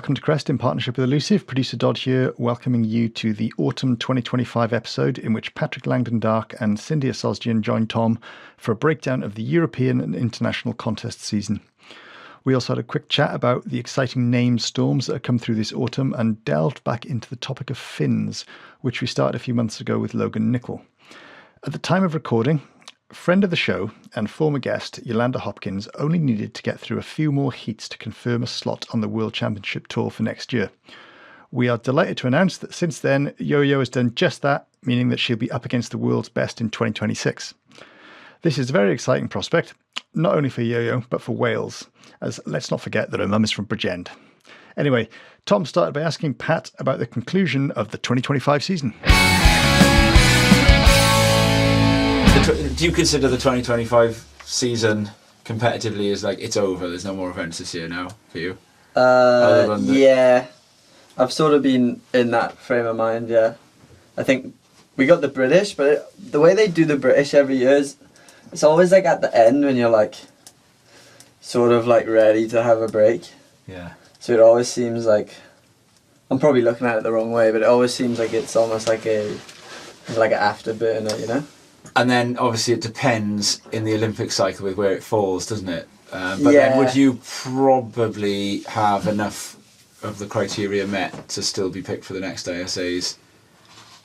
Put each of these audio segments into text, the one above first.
welcome to Crest in partnership with Elusive. Producer Dodd here, welcoming you to the autumn 2025 episode in which Patrick Langdon-Dark and Sindia Sosdian join Tom for a breakdown of the European and international contest season. We also had a quick chat about the exciting name storms that have come through this autumn and delved back into the topic of fins, which we started a few months ago with Logan Nicol. At the time of recording, friend of the show and former guest Yolanda Hopkins only needed to get through a few more heats to confirm a slot on the World Championship Tour for next year. We are delighted to announce that since then, Yo-Yo has done just that, meaning that she'll be up against the world's best in 2026. This is a very exciting prospect, not only for Yo-Yo, but for Wales, as let's not forget that her mum is from Bridgend. Anyway, Tom started by asking Pat about the conclusion of the 2025 season. Do you consider the 2025 season competitively as like it's over? There's no more events this year now for you? Yeah. I've sort of been in that frame of mind, yeah. I think we got the British, but the way they do the British every year is it's always like at the end when you're like sort of like ready to have a break. Yeah. So it always seems like, I'm probably looking at it the wrong way, but it always seems like it's almost like an afterburner, you know? And then obviously it depends in the Olympic cycle with where it falls, doesn't it? Then would you probably have enough of the criteria met to still be picked for the next ISAs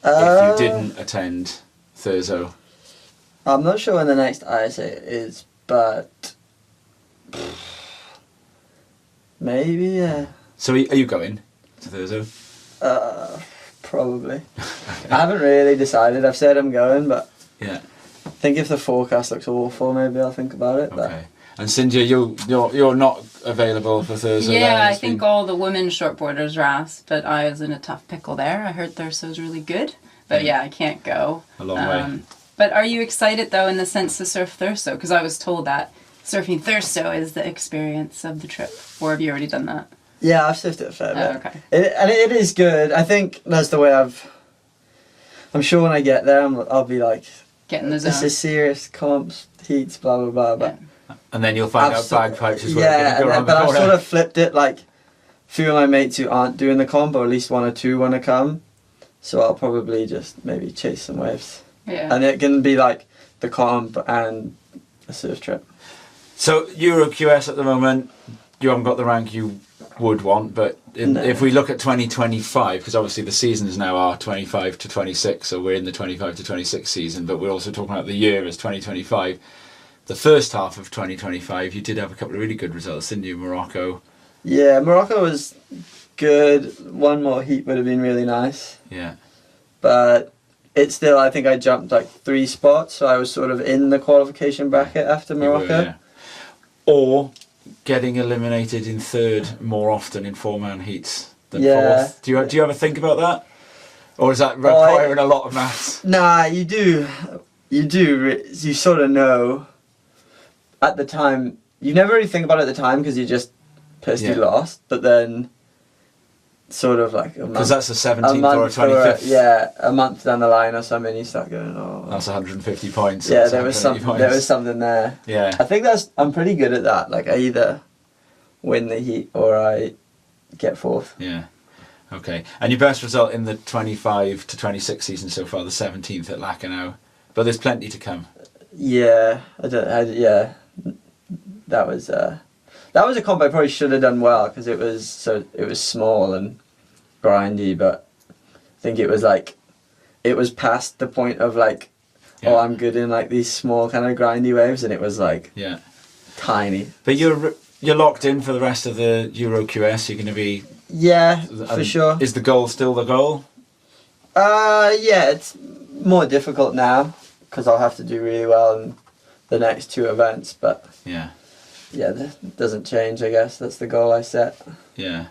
if you didn't attend Thurso? I'm not sure when the next ISA is, but maybe, yeah. So are you going to Thurso? Probably. I haven't really decided. I've said I'm going, but yeah. I think if the forecast looks awful, maybe I'll think about it. Okay. And Sindia, you're not available for Thurso? Yeah, I think all the women shortboarders are asked, but I was in a tough pickle there. I heard Thurso's really good, but yeah, I can't go. A long way. But are you excited, though, in the sense to surf Thurso? Because I was told that surfing Thurso is the experience of the trip. Or have you already done that? Yeah, I've surfed it a fair bit. Oh, okay. It is good. I think that's the way I'm sure when I get there, I'll be like, get in the zone. This is serious comps, heats, blah, blah, blah. But yeah. And then you'll find out bagpipes as well. Yeah, but I've sort of flipped it, like, a few of my mates who aren't doing the comp, or at least one or two want to come. So I'll probably just maybe chase some waves. Yeah. And it can be like the comp and a surf trip. So Euro QS at the moment, you haven't got the rank you would want, but if we look at 2025, because obviously the seasons now are 25 to 26, so we're in the 25 to 26 season, but we're also talking about the year as 2025. The first half of 2025, you did have a couple of really good results, didn't you? Morocco. Yeah, Morocco was good. One more heat would have been really nice. Yeah. But it's still, I think I jumped like 3 spots, so I was sort of in the qualification bracket after Morocco. You were, yeah. Or getting eliminated in third more often in 4-man heats than fourth. Do you ever think about that? Or is that requiring a lot of maths? Nah, you do. You sort of know at the time. You never really think about it at the time because you just pissed you lost. But then sort of like a month. Because that's a 17th or a 25th. A month down the line or something, you start going, oh. That's 150 points. Yeah, there was something there. Yeah. I think I'm pretty good at that. Like I either win the heat or I get fourth. Yeah. Okay. And your best result in the 25 to 26 season so far, the 17th at Lacanau. But there's plenty to come. Yeah. That was a comp I probably should have done well because it was small and grindy, but I think it was past the point of like, I'm good in like these small kind of grindy waves, and it was like tiny. But you're locked in for the rest of the Euro QS. You're going to be for sure. Is the goal still the goal? Yeah, it's more difficult now because I'll have to do really well in the next 2 events, but yeah, that doesn't change, I guess. That's the goal I set. Yeah.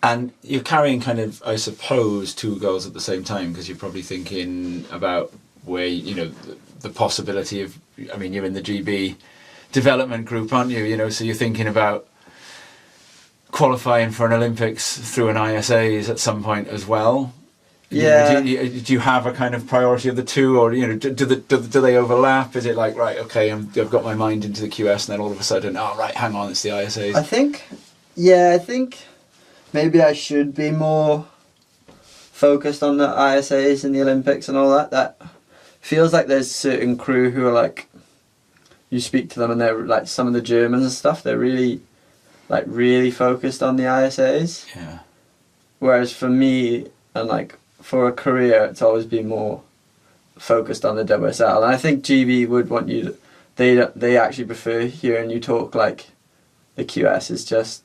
And you're carrying kind of, I suppose, 2 goals at the same time because you're probably thinking about where, the possibility of, you're in the GB development group, aren't you? So you're thinking about qualifying for an Olympics through an ISAs at some point as well. Yeah. Do you have a kind of priority of the 2, or do they overlap? Is it like, right, okay, I've got my mind into the QS, and then all of a sudden, hang on, it's the ISAs. I think maybe I should be more focused on the ISAs and the Olympics and all that. That feels like there's certain crew who are like, you speak to them and they're like, some of the Germans and stuff, they're really focused on the ISAs. Yeah. Whereas for me, and like for a career, it's always been more focused on the WSL. And I think GB would want you to, they actually prefer hearing you talk like the QS is just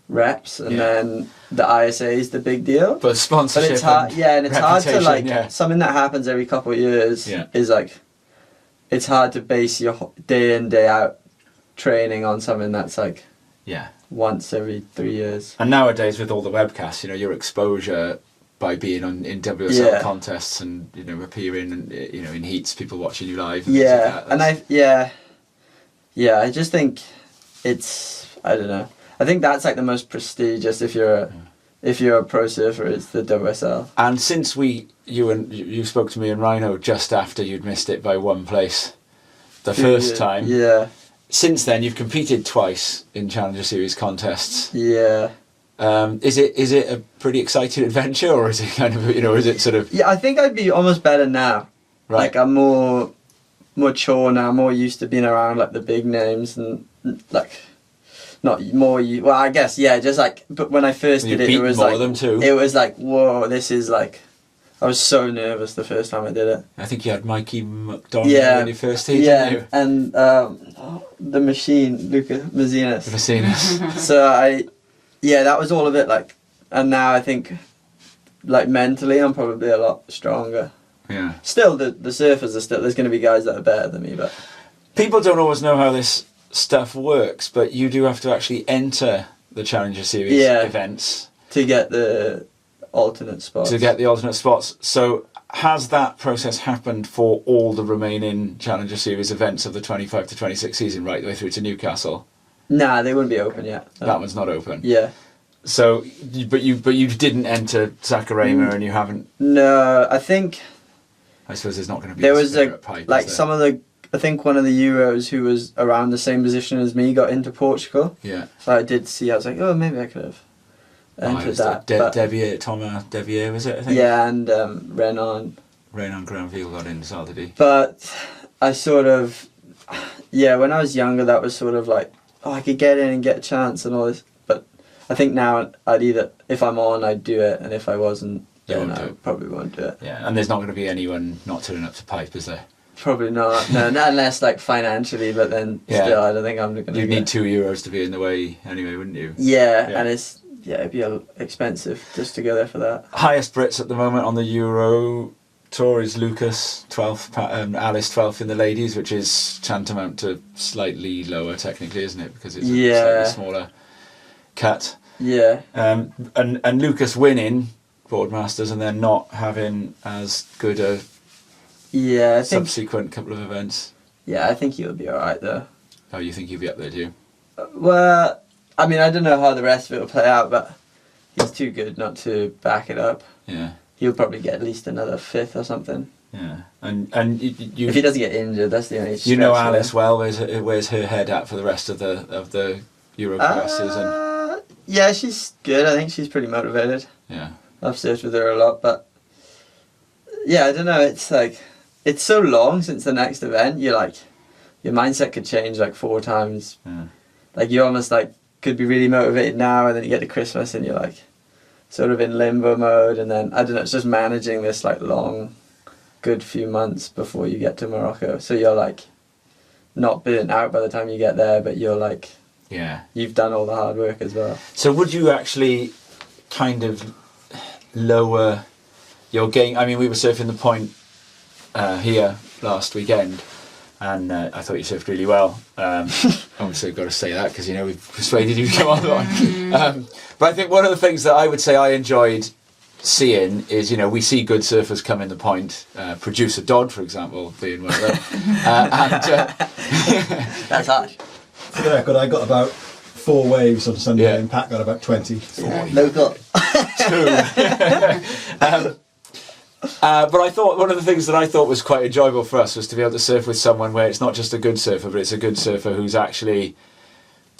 reps, and then the ISA is the big deal. But sponsorship, but it's hard, and it's hard to like something that happens every couple of years is like, it's hard to base your day in day out training on something that's like once every 3 years. And nowadays with all the webcasts, you know, your exposure by being in WSL contests and, you know, appearing and, you know, in heats, people watching you live. And I just think it's, I don't know. I think that's like the most prestigious if you're a pro surfer, is the WSL. And since you spoke to me and Rhino just after you'd missed it by one place the first time. Yeah. Since then you've competed twice in Challenger Series contests. Yeah. Is it a pretty exciting adventure, or is it kind of, you know, is it sort of? Yeah, I think I'd be almost better now. Right. Like I'm more mature now, more used to being around like the big names and like. Not more, well, I guess, just like, but when I first did it was like, them too. It was like, whoa, this is like, I was so nervous the first time I did it. I think you had Mikey McDonald when you first did, didn't you? And the machine, Luca Mazinas. So that was all of it, like, and now I think, like, mentally I'm probably a lot stronger. Yeah. Still, the surfers are still, there's going to be guys that are better than me, but. People don't always know how this stuff works, but you do have to actually enter the Challenger Series events to get the alternate spots. So has that process happened for all the remaining Challenger Series events of the 25 to 26 season, right the way through to Newcastle? Nah, they wouldn't be open yet. No. That one's not open. Yeah. So, but you didn't enter Sakurama, and you haven't. No, I think. I suppose there's not going to be. There was some of the. I think one of the Euros who was around the same position as me got into Portugal. Yeah. So I did see. I was like, oh, maybe I could have entered that. Thomas Devier, was it? I think. Yeah, and Renan Granville got in as well, did he? But I sort of, when I was younger, that was sort of like, oh, I could get in and get a chance and all this. But I think now I'd either, if I'm on, I'd do it, and if I wasn't, then I probably won't do it. Yeah, and there's not going to be anyone not turning up to pipe, is there? Probably not. No, not unless like financially, but then still, I don't think I'm going to. You'd need €2 to be in the way anyway, wouldn't you? Yeah, and it'd be expensive just to go there for that. Highest Brits at the moment on the Euro Tour is Lucas 12th, Alice 12th in the ladies, which is tantamount to slightly lower technically, isn't it? Because it's a slightly smaller cut. Yeah. And Lucas winning Boardmasters and then not having as good a subsequent couple of events. Yeah, I think he'll be alright though. Oh, you think he'll be up there, do you? Well, I mean, I don't know how the rest of it will play out, but he's too good not to back it up. Yeah. He'll probably get at least another 5th or something. Yeah, and you if he doesn't get injured, that's the only. You know Alice well. Where's her head at for the rest of the Euro season? Yeah, she's good. I think she's pretty motivated. Yeah. I've surfed with her a lot, but yeah, I don't know. It's like it's so long since the next event. You're like, your mindset could change like 4 times. Yeah. Like you almost like could be really motivated now, and then you get to Christmas and you're like sort of in limbo mode, and then I don't know. It's just managing this like long, good few months before you get to Morocco. So you're like not burnt out by the time you get there, but you're like you've done all the hard work as well. So would you actually kind of lower your game? I mean, we were surfing the point here last weekend, and I thought you surfed really well. Obviously, I've got to say that because we've persuaded you to come on the line. But I think one of the things that I would say I enjoyed seeing is we see good surfers come in the point. Producer Dodd, for example, being one of them. That's harsh. For the record, I got about 4 waves on Sunday, and Pat got about 20. Local. 2. But I thought one of the things that I thought was quite enjoyable for us was to be able to surf with someone where it's not just a good surfer, but it's a good surfer who's actually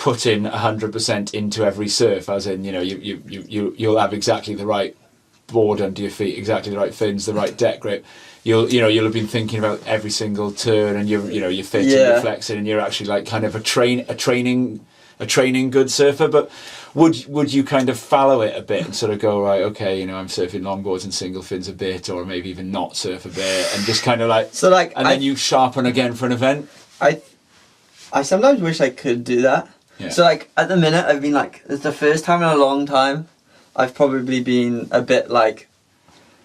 putting 100% into every surf, as in, you know, you'll have exactly the right board under your feet, exactly the right fins, the right deck grip. You'll have been thinking about every single turn, and you're fitting, you're flexing, and you're actually like kind of a training good surfer. But would you kind of fallow it a bit and sort of go, right, okay, you know, I'm surfing longboards and single fins a bit, or maybe even not surf a bit, and just kind of like, so like, and then you sharpen again for an event? I sometimes wish I could do that. Yeah. So like at the minute I've been like, it's the first time in a long time I've probably been a bit like,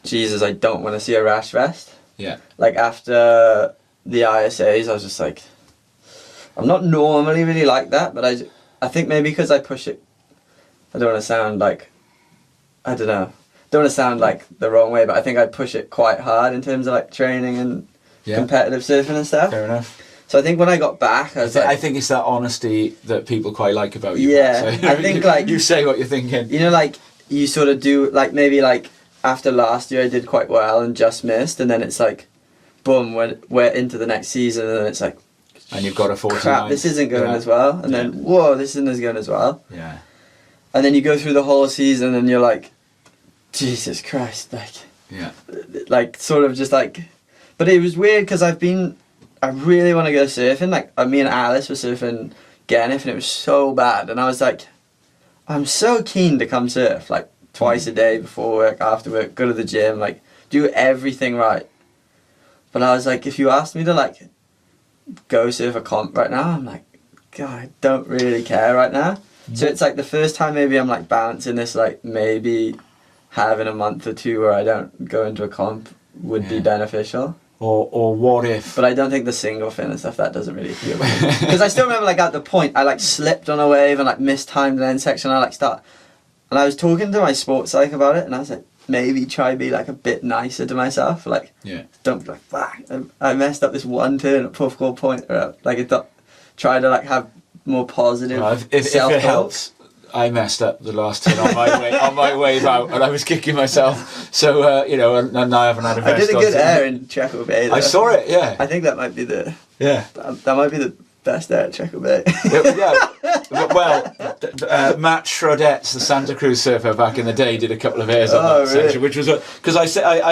Jesus, I don't want to see a rash vest. Yeah. Like after the ISAs, I was just like, I'm not normally really like that, but I think maybe because I push it, I don't want to sound like, I don't know, don't want to sound like the wrong way, but I think I push it quite hard in terms of like training and competitive surfing and stuff. Fair enough. So I think when I got back, I think it's that honesty that people quite like about you. Yeah, so, I think like, you say what you're thinking. You know, like you sort of do, like maybe like after last year I did quite well and just missed, and then it's like, boom, we're into the next season, and then it's like, and you've got a 49. Crap, this isn't going as well, and then whoa, this isn't as going as well. Yeah. And then you go through the whole season and you're like, Jesus Christ, like sort of just like, but it was weird because I really want to go surfing. Like me and Alice were surfing Genif, and it was so bad, and I was like, I'm so keen to come surf like twice a day, before work, after work, go to the gym, like do everything right. But I was like, if you asked me to like go surf a comp right now, I'm like, God, I don't really care right now. So it's like the first time maybe I'm like balancing this, like maybe having a month or two where I don't go into a comp would be beneficial. Or what if? But I don't think the single fin and stuff, that doesn't really feel good. Because I still remember like at the point I like slipped on a wave and like mistimed an end section. I and I was talking to my sports psych about it, and I was like, maybe try be like a bit nicer to myself. Like, don't be like, fuck, I messed up this one turn at Puff Gold Point. Or, like, try to like have more positive if it helps. I messed up the last turn on my way out, and I was kicking myself. So and I haven't had a vest. I did a good air in Checo Bay. Though. I saw it. Yeah. I think that might be the that might be the best air at Checo Bay. Well, Matt Schrodetz, the Santa Cruz surfer back in the day, did a couple of airs on that section, which was because I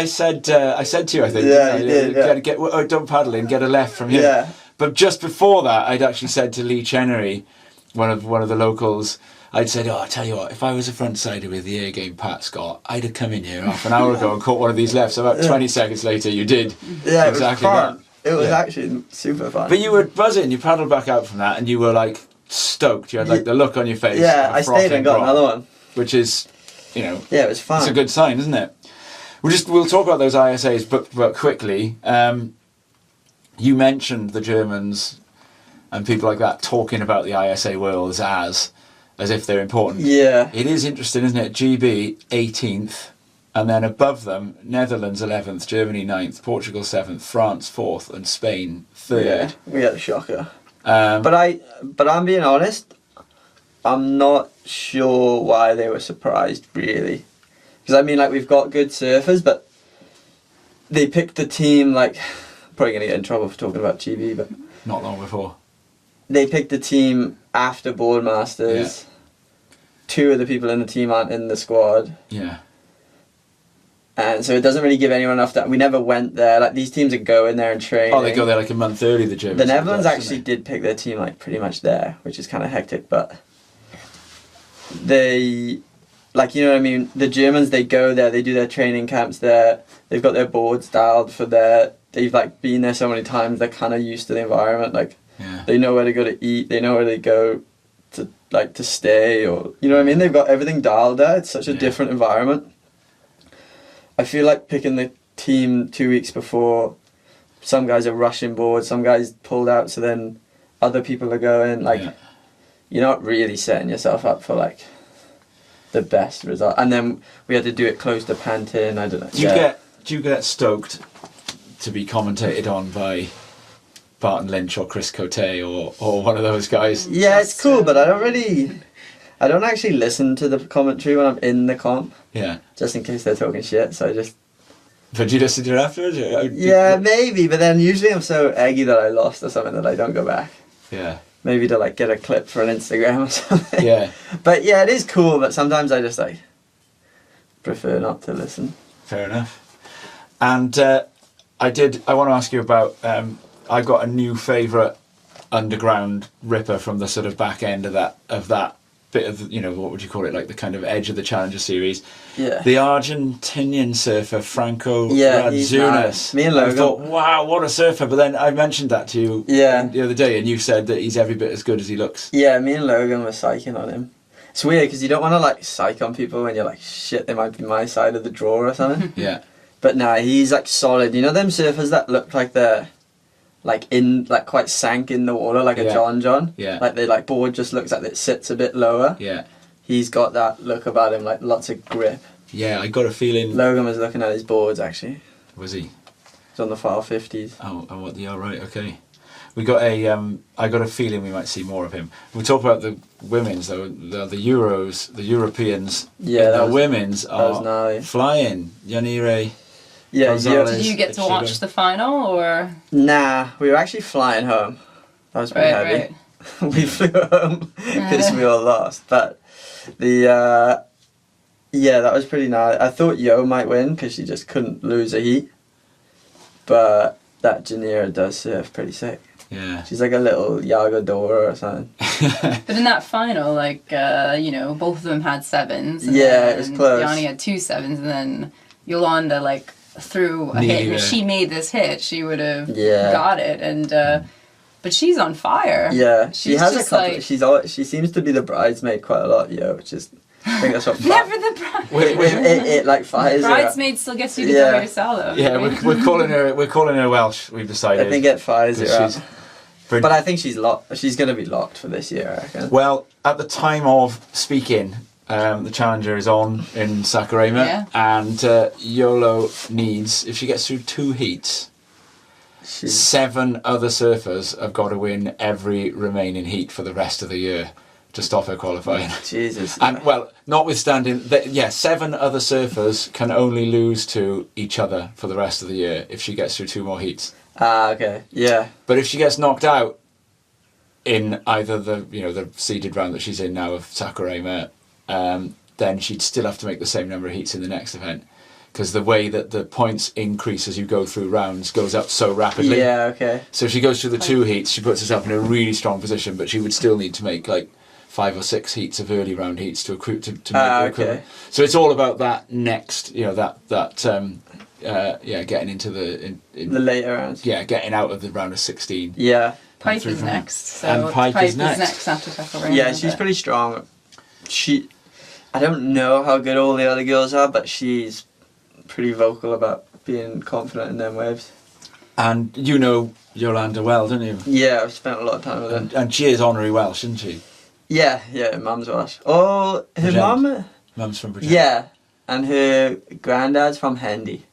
said to you, I think, you did, don't paddle in, get a left from here. Yeah. But just before that, I'd actually said to Lee Chenery, one of the locals, I'd said, I tell you what, if I was a front-sider with the air game Pat Scott, I'd have come in here half an hour ago and caught one of these lefts. About 20 seconds later, you did exactly that. It was actually super fun. But you were buzzing. You paddled back out from that, and you were like stoked. You had like the look on your face. Yeah, I stayed and got another one. Which is, yeah, it was fun. It's a good sign, isn't it? We'll talk about those ISAs, but quickly. You mentioned the Germans and people like that talking about the ISA worlds as if they're important. Yeah. It is interesting, isn't it? GB 18th, and then above them, Netherlands 11th, Germany 9th, Portugal 7th, France 4th, and Spain 3rd. Yeah, we had a shocker. But I'm being honest, I'm not sure why they were surprised, really. Because I mean, like, we've got good surfers, but they picked a team, like, probably going to get in trouble for talking about GB, but... Not long before. They picked a team after Boardmasters. Yeah. 2 of the people in the team aren't in the squad. Yeah. And so it doesn't really give anyone enough that we never went there. Like, these teams are going there and training. Oh, they go there like a month early, the Germans. The Netherlands actually did pick their team like pretty much there, which is kind of hectic, but they, like, you know what I mean? The Germans, they go there, they do their training camps there, they've got their boards dialed for they've like been there so many times, they're kind of used to the environment, like, they know where to go to eat, they know where to go to, like, to stay, or, you know what I mean? They've got everything dialed there, it's such a different environment. I feel like picking the team 2 weeks before, some guys are rushing board, some guys pulled out, so then other people are going, like, you're not really setting yourself up for, like, the best result. And then we had to do it close to Pantin, I don't know. Do you get stoked to be commentated on by Barton Lynch or Chris Cote or one of those guys? Yeah, it's cool, but I don't actually listen to the commentary when I'm in the comp. Yeah. Just in case they're talking shit, so I just... But do you listen to it afterwards? Yeah, maybe, but then usually I'm so eggy that I lost or something that I don't go back. Yeah. maybe to like get a clip for an Instagram or something. Yeah. But yeah, it is cool. But sometimes I just like prefer not to listen. Fair enough. And I want to ask you about. I got a new favourite underground ripper from the sort of back end of that bit of, you know, what would you call it, like the kind of edge of the Challenger series. Yeah. The Argentinian surfer Franco he's Radzunas. nice. Me and Logan. I thought, wow, what a surfer! But then I mentioned that to you the other day, and you said that he's every bit as good as he looks. Yeah, me and Logan were psyching on him. It's weird because you don't want to like psych on people when you're like, shit, they might be my side of the draw or something. Yeah. But nah, he's like solid. You know them surfers that look like they're like in like quite sank in the water, like a John. Yeah. Like they like board just looks like it sits a bit lower. Yeah. He's got that look about him, like lots of grip. Yeah, I got a feeling. Logan was looking at his boards actually. Was he? He's on the file 50s. Oh, what the? Oh, right, okay. We got a. I got a feeling we might see more of him. We talk about the women's though. The Euros, the Europeans. Yeah, the women's are gnarly. Flying. Yanire. Yeah, Gonzalez, Did you get to watch the final, or? Nah, we were actually flying home. That was pretty heavy. Right. We flew home because we all lost. But that was pretty nice. I thought Yo might win because she just couldn't lose a heat. But that Janira does surf pretty sick. Yeah. She's like a little Yagadora or something. But in that final, like, you know, both of them had sevens. And it was close. Yanni had 2 sevens, and then Yolanda, like, threw a hit. If she made this hit, she would have got it. And but she's on fire. Yeah, she has a couple. Like, she seems to be the bridesmaid quite a lot, which is. I think that's what. Never the bridesmaid. It like fires. Bridesmaid still gets you to WSL though. Yeah, we're calling her Welsh. We've decided. I think it fires her up. But I think she's locked. She's going to be locked for this year, I reckon. Well, at the time of speaking, the Challenger is on in Saquarema, and Yolo needs, if she gets through 2 heats, 7 other surfers have got to win every remaining heat for the rest of the year to stop her qualifying. Jesus. And well, notwithstanding that, 7 other surfers can only lose to each other for the rest of the year if she gets through 2 more heats. Ah, okay. Yeah. But if she gets knocked out in either the seeded round that she's in now of Saquarema, then she'd still have to make the same number of heats in the next event, because the way that the points increase as you go through rounds goes up so rapidly. Yeah, okay. So if she goes through the 2 heats, she puts herself in a really strong position, but she would still need to make like 5 or 6 heats of early round heats to accrue to make the equivalent. So it's all about that next, getting into the later rounds. Yeah, getting out of the round of 16. Yeah. Pipe is next. So and Pipe is next after Saquarema. Yeah, she's pretty strong. I don't know how good all the other girls are, but she's pretty vocal about being confident in them waves. And you know Yolanda well, don't you? Yeah, I've spent a lot of time with her. And she is honorary Welsh, isn't she? Yeah, Mum's Welsh. Oh, her mum? Mum's from Bridgend. Yeah, and her granddad's from Hendy.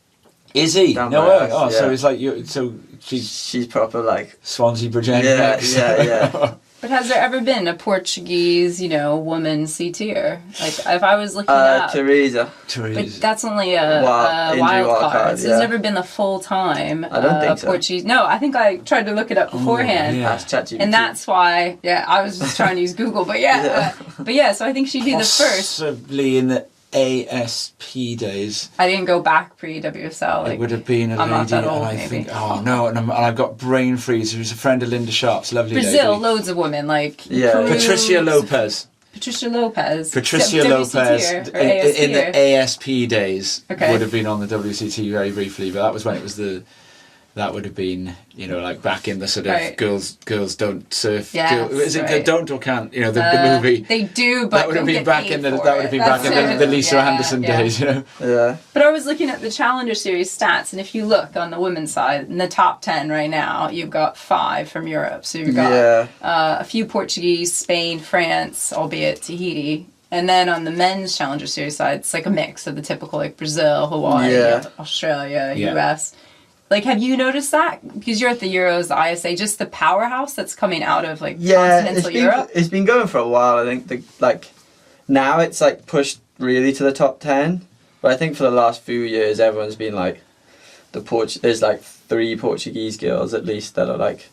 Is he? Down No by way. us, Oh, yeah. so it's like you. So she's proper like Swansea Bridgend. Yeah. But has there ever been a Portuguese, woman C-tier? Like, if I was looking up... Teresa. But that's only a wild card. So there's never been a full-time I don't think so. Portuguese... No, I think I tried to look it up beforehand. Ask ChatGPT. And that's why... Yeah, I was just trying to use Google. But so I think she'd be the first. Possibly in the ASP days. I didn't go back pre-WSL. It would have been a I'm lady, not that old, and I maybe. think, and I've got brain freeze. Who's a friend of Linda Sharp's, lovely Brazil, lady. loads of women, like... Yeah. Peru, Patricia Lopez. Patricia Lopez WC or ASP in the ASP days Okay. would have been on the WCT very briefly, but that was when it was that would have been, like back in the sort of Right. girls don't surf. Yes, Is it right. don't or can't? The movie. They do, but That would have don't been get back paid in the for that would have it. been That's back in the Lisa yeah, Anderson yeah. days, Yeah. But I was looking at the Challenger Series stats, and if you look on the women's side, in the top 10 right now, you've got 5 from Europe. So you've got a few Portuguese, Spain, France, albeit Tahiti. And then on the men's Challenger Series side, it's like a mix of the typical like Brazil, Hawaii, Australia, US. Like, have you noticed that? Because you're at the Euros, the ISA, just the powerhouse that's coming out of like continental Europe? It's been going for a while. I think now it's like pushed really to the top 10. But I think for the last few years, everyone's been like there's like 3 Portuguese girls at least that are like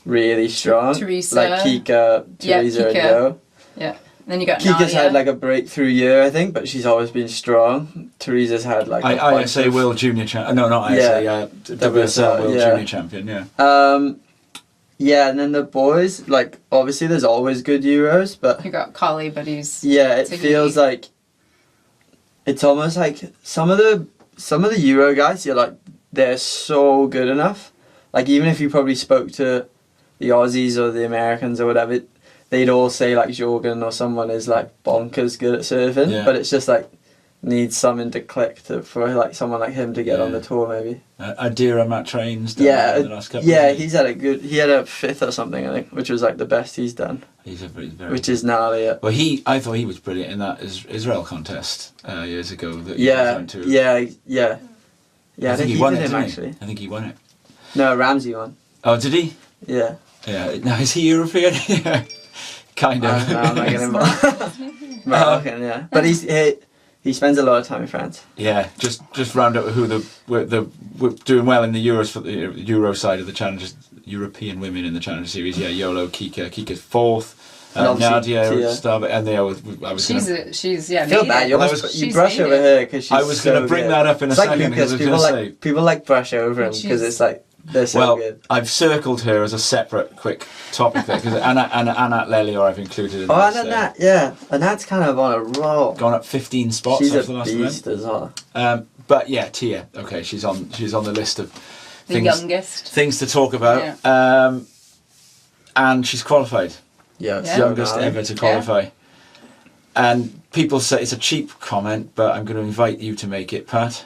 really strong. Teresa. Like Teresa and Jo. Yeah. Then you got Kika's Nadia. had like a breakthrough year, I think, but she's always been strong. Teresa's had like ISA World Junior Champion. No, not ISA. WSL World Junior Champion. Yeah. Yeah, and then the boys, like obviously there's always good Euros, but You got Kali, but he's it feels like it's almost like some of the Euro guys, you're like they're so good enough. Like even if you probably spoke to the Aussies or the Americans or whatever, they'd all say like Jorgen or someone is like bonkers good at surfing, but it's just like needs something to click for like someone like him to get on the tour maybe. Adira Matt Trains. The last couple he's had he had a 5th or something I think, which was like the best he's done. He's very which is gnarly. Yeah. Well, I thought he was brilliant in that Israel contest years ago. That I think he won it, actually. I think he won it. No, Ramsey won. Oh, did he? Yeah. Yeah. Now is he European? Yeah. Kind of. I'm not getting involved. Moroccan, yeah. But he spends a lot of time in France. Yeah, just round up who we're doing well in the Euros for the Euro side of the Challengers, European women in the Challenger Series. Yeah, Yolo, Kika's 4th, Nadia, Starbuck, and I was she's I feel bad. You brush over her because she's. I was going to bring that up in a second because I was going to say people like brush over him because it's like. They're so good. I've circled her as a separate quick topic there because Anat Lelior I've included in this. Anat, yeah. Anat's kind of on a roll. Gone up 15 spots. She's after a the last beast as well. But yeah, Tia. Okay, she's on the list of things to talk about. Yeah. And she's qualified. Yeah, youngest ever to qualify. Yeah. And people say it's a cheap comment, but I'm going to invite you to make it, Pat.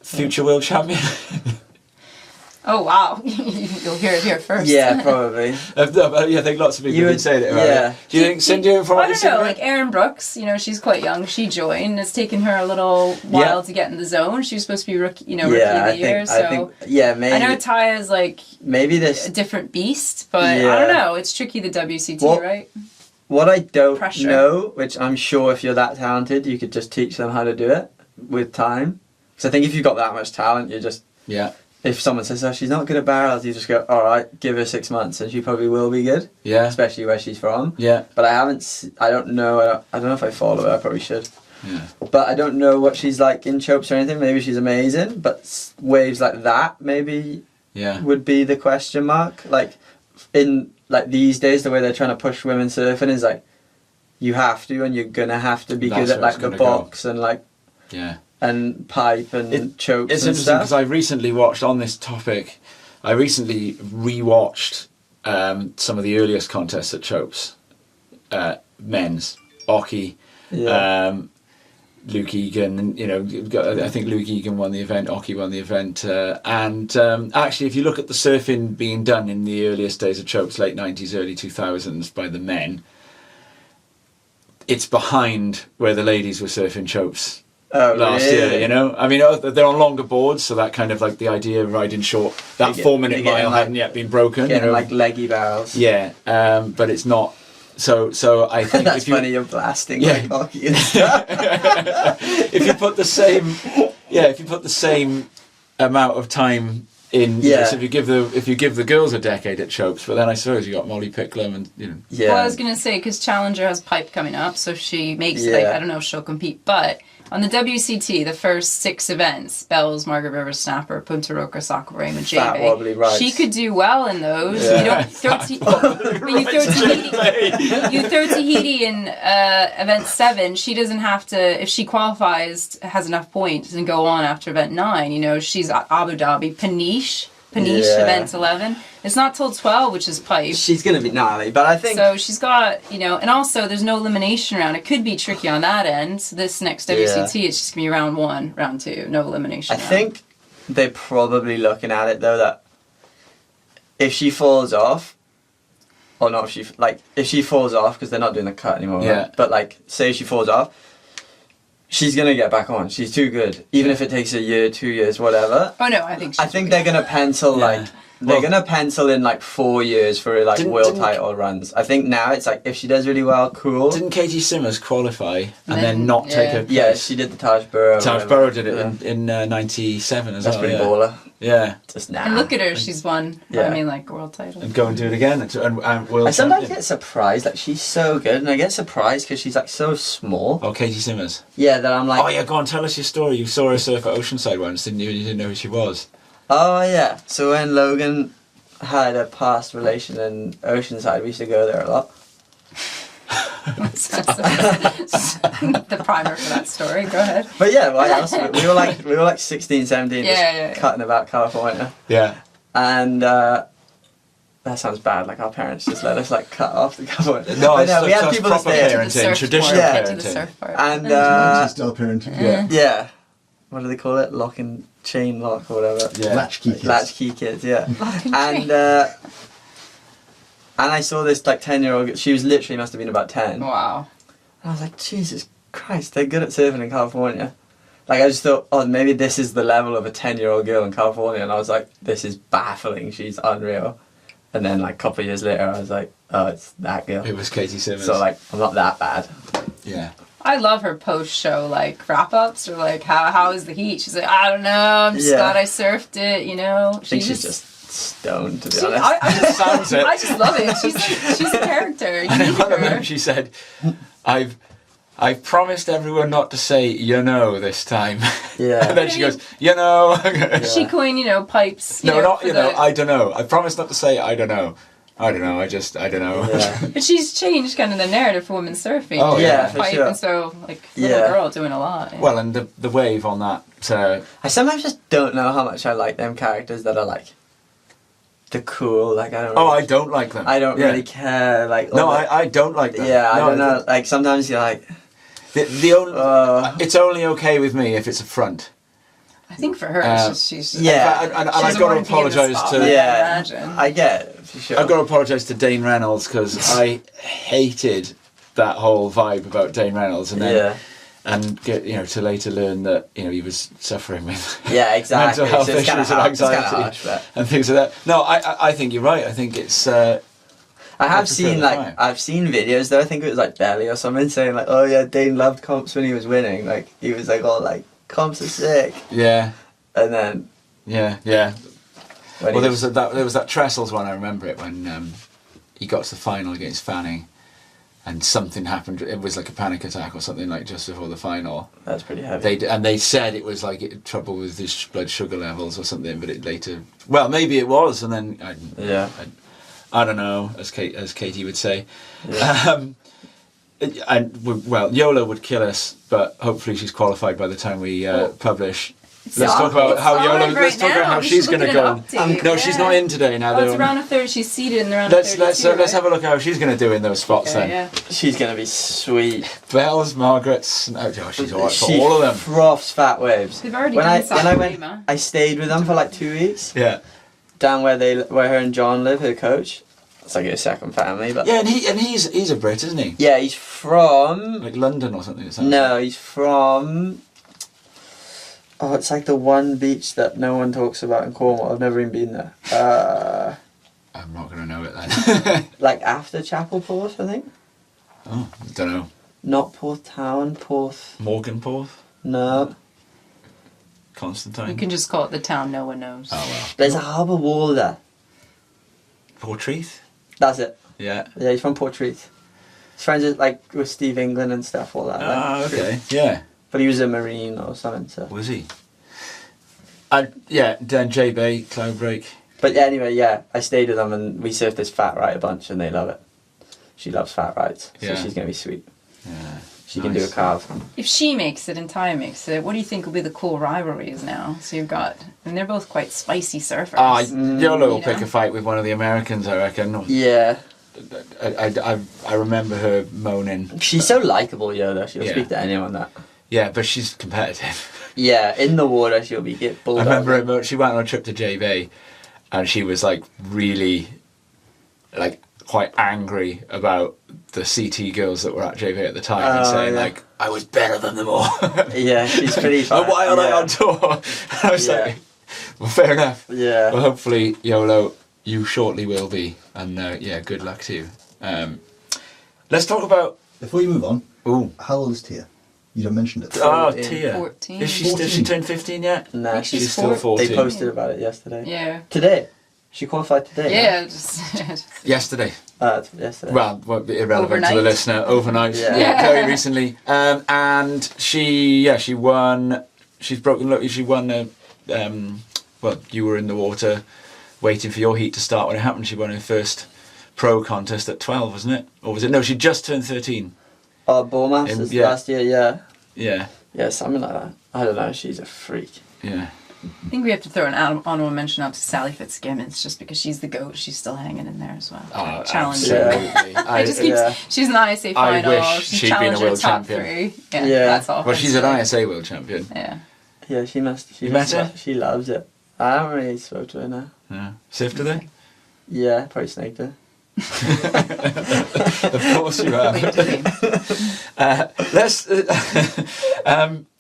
Future world champion. Oh wow! You'll hear it here first. Yeah, probably. I think lots of people would say that. Right? Yeah. Do you think Sindia from? I don't know. Like Erin Brooks, she's quite young. She joined. It's taken her a little while to get in the zone. She was supposed to be rookie of the year. Maybe. I know Taya's like maybe a different beast, but I don't know. It's tricky the WCT, right? What I don't know, which I'm sure if you're that talented, you could just teach them how to do it with time. Because I think if you've got that much talent, you just If someone says, "Oh, she's not good at barrels," you just go, "All right, give her 6 months, and she probably will be good." Yeah. Especially where she's from. Yeah. But I don't know. I don't know if I follow her. I probably should. Yeah. But I don't know what she's like in chopes or anything. Maybe she's amazing, but waves like that maybe would be the question mark. Like in like these days, the way they're trying to push women surfing is like you have to, and you're gonna have to be good at like the box and like and pipe and chokes. It's and interesting stuff. because I recently watched on this topic. I recently rewatched some of the earliest contests at chopes, men's, Oki. Luke Egan, I think Luke Egan won the event, Oki won the event, and actually if you look at the surfing being done in the earliest days of chopes, late 90s, early 2000s by the men, it's behind where the ladies were surfing chopes last year, I mean, they're on longer boards, so that kind of like the idea of riding short, that 4 minute mile hadn't yet been broken. Getting like leggy barrels. Yeah, but it's not. So I think that's funny. You're blasting like hockey and stuff. if you put the same amount of time in, so if you give the girls a decade at chopes, but then I suppose you got Molly Picklum and Well, I was gonna say because Challenger has pipe coming up, so if she makes it. I don't know if she'll compete, but. On the WCT, the first 6 events, Bells, Margaret River Snapper, Punta Roca, Soccer Frame, and J-Bay, she could do well in those. You don't throw Tahiti in event 7, she doesn't have to, if she qualifies, has enough points and go on after event 9, she's at Abu Dhabi, Paniche, event 11. It's not till 12, which is pipe. She's going to be gnarly, but I think... So she's got, and also there's no elimination round. It could be tricky on that end. So this next WCT, it's just going to be round 1, round 2, no elimination round. I think they're probably looking at it, though, that if she falls off, or not if she falls off, because they're not doing the cut anymore, right? But say she falls off, she's going to get back on. She's too good. Even if it takes a year, 2 years, whatever. Oh, no, I think they're going to pencil, they're gonna pencil in like 4 years for like world title runs. I think now it's like if she does really well, cool. Didn't Katie Simmers qualify and then not take her place? Yeah, she did the Taj Burrow. Taj Burrow did it in 97 as well. That's pretty baller. Yeah. Just now. And look at her, she's won. I mean, like world title. And go and do it again. And world I sometimes champion. get surprised. Like she's so good, and I get surprised because she's like so small. Oh, Katie Simmers. Yeah, that I'm like. Oh yeah, go on, tell us your story. You saw her surf at Oceanside once, didn't you? You didn't know who she was. Oh yeah. So when Logan had a past relation in Oceanside, we used to go there a lot. The primer for that story. Go ahead. But yeah, what else? We were like 16, 17, Yeah. cutting about California. Yeah. And that sounds bad. Like our parents just let us like cut off the California. No, But it's we had proper people to stay. parenting, traditional Yeah. To the parenting. surf part. And Still parenting. Yeah. yeah, what do they call it? Lock and chain lock or whatever. Yeah. Latchkey kids. Latchkey kids. Yeah. Lock and And chain. and I saw this like 10-year-old. She was literally must have been about 10. Wow. And I was like, Jesus Christ, they're good at surfing in California. Like I just thought, oh, maybe this is the level of a 10-year-old girl in California, and I was like, this is baffling. She's unreal. And then like a couple of years later, I was like, oh, it's that girl. It was Katie Simmers. So like, I'm not that bad. Yeah. I love her post-show like wrap-ups or like how is the heat? She's like, I don't know. I'm just glad I surfed it. You know. I think she's just stoned, to be honest. Sounds it. I just love it. She's a character. You And need in one of them her. she said, I've promised everyone not to say you know this time. Yeah. And then she goes, you know. She coined, pipes. No, not for you know. the- I don't know. I promised not to say I don't know. I don't know. I don't know. Yeah. But she's changed kind of the narrative for women surfing. Oh, yeah, Doing for pipe sure. and so like little Yeah. girl doing a lot. Yeah. Well, and the wave on that. I sometimes just don't know how much I like them characters that are like the cool. Like I don't. Oh, Really, I don't like them. I don't Yeah. really care. Like No, all the- I don't like them. Yeah, I No, don't know. Like sometimes you're like, The only, it's only okay with me if it's a front. I think for her, it's just she's yeah. And she I've doesn't got to want be in the apologise to. spotlight, Yeah. I imagine. I get it for sure. I've got to apologise to Dane Reynolds because I hated that whole vibe about Dane Reynolds, and then Yeah. and get to later learn that he was suffering with Yeah, exactly. mental health So it's kinda issues and hard- it's kinda anxiety harsh, but- and things like that. No, I think you're right. I think it's. I have prefer seen the like vibe. I've seen videos though. I think it was like Belly or something saying like, oh yeah, Dane loved comps when he was winning. Like he was like, oh like comps are sick, Yeah, and then yeah. when Well, he there was that Trestles one. I remember it when he got to the final against Fanning, and something happened. It was like a panic attack or something like just before the final. that's pretty heavy. They said it was like trouble with his blood sugar levels or something, but it later. Well, maybe it was, and then I don't know, as Katie would say. Yeah. Well, Yola would kill us, but hopefully she's qualified by the time we publish. Let's talk about how Yola. Let's talk about how she's going to go. No, she's not in today now. Oh, it's round of 30. She's seated in the round of 30. Let's have a look at how she's going to do in those spots then. Yeah. She's gonna be sweet. Bells, Margaret's. Oh, she's alright for She all of them. froths fat waves. They've already When done I South went, Lima. I stayed with them for like 2 weeks Yeah. down where her and John live, her coach. It's like her second family, but Yeah, and he's a Brit, isn't he? yeah, he's from Like London or something. It sounds no, like. he's from. Oh, it's like the one beach that no one talks about in Cornwall. I've never even been there. I'm not going to know it then. Like after Chapel Porth, I think. Oh, don't know. Not Porth Town, Porth. Morganporth? No, Constantine? You can just call it the town no one knows. Oh, well. there's a harbour wall there. Portreath? That's it. Yeah. Yeah, he's from Portreath. He's friends with Steve England and stuff, all that. Ah, like. okay. Yeah. But he was a Marine or something. So. Was he? Yeah, then J Bay, Cloudbreak. But yeah, anyway, yeah, I stayed with them and we surfed this fat right a bunch and they love it. She loves fat rides, so Yeah. she's gonna be sweet. Yeah. She can do a Nice. carve. If she makes it and Ty makes it, what do you think will be the cool rivalries now? So you've got, and they're both quite spicy surfers. Ah, Yola will You pick know? a fight with one of the Americans, I reckon. Yeah, I remember her moaning. she's so likable, Yoda. She'll Yeah. speak to anyone that. Yeah, but she's competitive. Yeah, in the water she'll be get I bulldog. remember she went on a trip to J Bay, and she was like really, like quite angry about the CT girls that were at J Bay at the time, and Oh, saying yeah. like, I was better than them all. Yeah, she's pretty And fun. why are they Yeah. on tour? I was Yeah. like, Well, fair enough. Yeah. Well, hopefully, YOLO, you shortly will be. And yeah, good luck to you. Let's talk about... Before you move on, Ooh. how old is Tia? You don't mention it. Oh, 14. Tia. 14. Is she turned 15 yet? Nah, She's still 14. They posted about it yesterday. Yeah. Today. She qualified today. Yeah, just Yesterday. Yesterday. Well, irrelevant to the Overnight. listener. Overnight. Yeah. Very recently. And she won. She's broken. She won a. Well, you were in the water, waiting for your heat to start when it happened. She won her first pro contest at 12, wasn't it? Or was it? No, she just turned 13. Ball Masters last year. Yeah. Yeah. Yeah, something like that. I don't know. She's a freak. Yeah. I think we have to throw an honorable mention out to Sally Fitzgibbons just because she's the GOAT. She's still hanging in there as well. Oh, Challenger. absolutely. I just keep. She's an ISA final. wish She's she'd been a Challenger world top champion. 3. Yeah, Yeah. that's all. Well, she's an Like, ISA world champion. Yeah. Yeah, she must. You met her? She loves it. I haven't really spoke to her now. Yeah. Surfed today? Yeah, probably snaked her. Of course you have.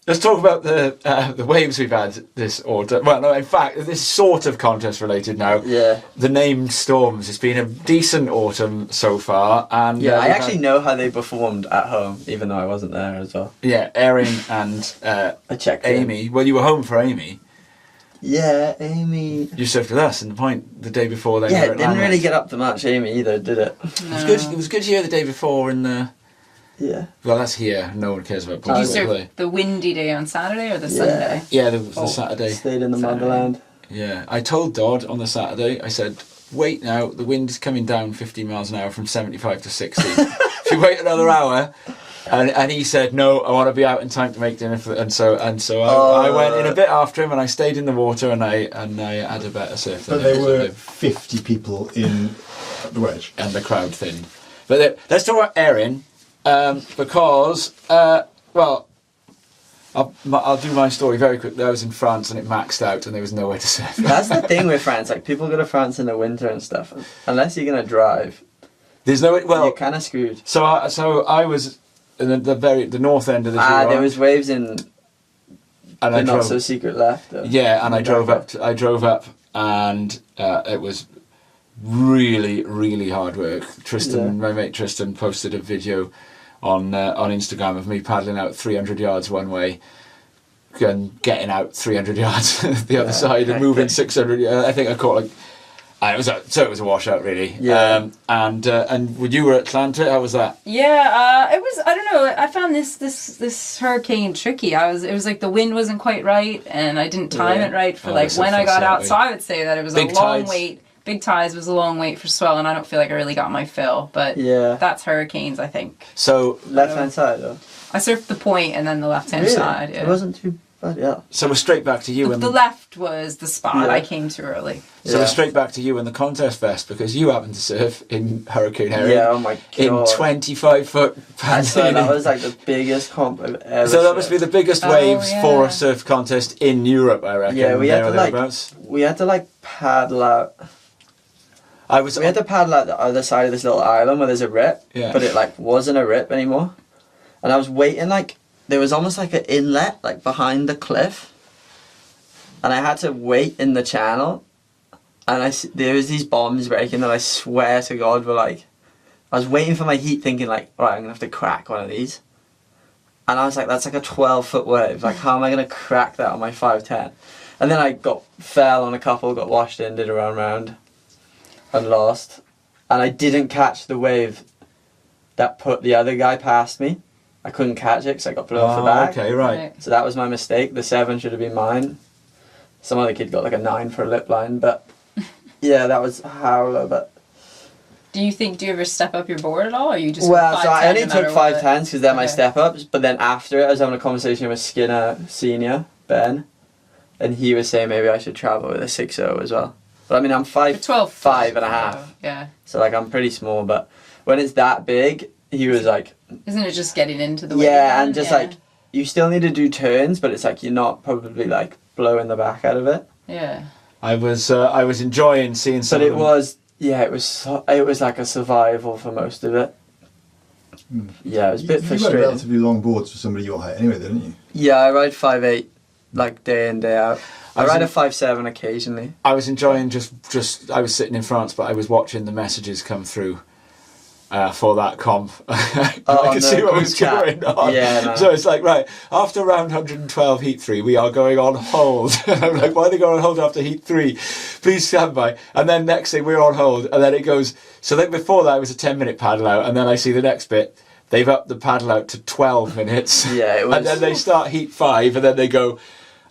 Let's talk about the waves we've had this autumn. Well, no, in fact, this is sort of contest related now. Yeah. The named storms. It's been a decent autumn so far, and Yeah, I we've actually had- know how they performed at home, even though I wasn't there as well. Yeah, Erin and I checked in. Amy. Well, you were home for Amy. Yeah, Amy. You surfed with us, and the point the day before they Yeah, were it at didn't really Landmark. get up to much Amy either, did it? It was good. It was good here the day before in the. Yeah. Well, that's here. No one cares about Did you Portugal. surf the windy day on Saturday or the Yeah. Sunday? Yeah, there was the Oh, Saturday. Stayed in the Saturday. motherland. Yeah, I told Dodd on the Saturday, I said, wait now, the wind is coming down 15 miles an hour from 75 to 60. If you wait another hour, and he said, no, I want to be out in time to make dinner, and so I went in a bit after him, and I stayed in the water, and I had a better surf than But there him, were 50 people in the wedge. and the crowd thinned. But let's talk about Erin, because, well, I'll do my story very quickly. I was in France and it maxed out and there was nowhere to surf. That's the thing with France. Like, people go to France in the winter and stuff. Unless you're going to drive, There's no, well, you're kind of screwed. so I was in the north end of the There Gironde, was waves in and the I not drove, so secret left. Though. yeah, and I drove Back up. I drove up, and it was really, really hard work. Tristan, my mate Tristan, posted a video on Instagram of me paddling out 300 yards one way and getting out 300 yards the other side and moving 600 yards. I think I caught like. It was a washout, really. Yeah. And when you were at Atlanta, how was that? Yeah, it was. I don't know. I found this hurricane tricky. It was like the wind wasn't quite right, and I didn't time it right for like so when I got out. frustrating. So I would say that it was Big a long tides. wait. Big tides was a long wait for swell, and I don't feel like I really got my fill. But Yeah. that's hurricanes, I think. So Left hand side, though. I surfed the point and then the left hand Really? side. Yeah. It wasn't too bad, yeah. we're straight back to you. The left was the spot. Yeah. I came too early. So Yeah. we're straight back to you in the contest vest because you happened to surf in Hurricane Erin. Yeah, oh my god. In 25-foot I swear that Pantin. was like the biggest comp I've ever So that must be the biggest Oh, waves for yeah. a surf contest in Europe, I reckon. Yeah, we had there to or like thereabouts. paddle out. I was. We had to paddle out the other side of this little island where there's a rip, Yeah. but it like wasn't a rip anymore. And I was waiting like there was almost like an inlet like behind the cliff, and I had to wait in the channel. And there was these bombs breaking that I swear to God were like, I was waiting for my heat, thinking like, right, I'm gonna have to crack one of these. And I was like, that's like a 12-foot wave. Like, how am I gonna crack that on my 5'10"? And then I fell on a couple, got washed in, did a round. And lost, and I didn't catch the wave that put the other guy past me. I couldn't catch it because I got blown off the back. Okay, right. So that was my mistake. The 7 should have been mine. Some other kid got like a 9 for a lip line, but yeah, that was howler. But Do you ever step up your board at all, or you just? well, so I 5'10" only no took matter what? 5'10" because they're my Okay. step ups. But then after it, I was having a conversation with Skinner Senior Ben, and he was saying maybe I should travel with a 6'0" as well. But I mean, I'm 12, 5'5". Yeah. So like I'm pretty small, but when it's that big, he was like, Isn't it just getting into the wave? yeah, then? and just Yeah. like you still need to do turns, but it's like you're not probably like blowing the back out of it. Yeah. I was enjoying seeing some. But of it them. was it was like a survival for most of it. Yeah, it was a bit You got frustrating. relatively long boards for somebody your height anyway, didn't you? Yeah, I ride 5'8", like day in, day out. I ride a 5.7 occasionally. I was enjoying just I was sitting in France, but I was watching the messages come through for that comp. I could see what was going on. Yeah, no. So it's like, right, after round 112 heat 3, we are going on hold. I'm like, why are they going on hold after heat 3? Please stand by. And then next thing, we're on hold. And then it goes, so then before that, it was a 10-minute paddle out. And then I see the next bit, they've upped the paddle out to 12 minutes. Yeah, it was. And then they start heat 5, and then they go,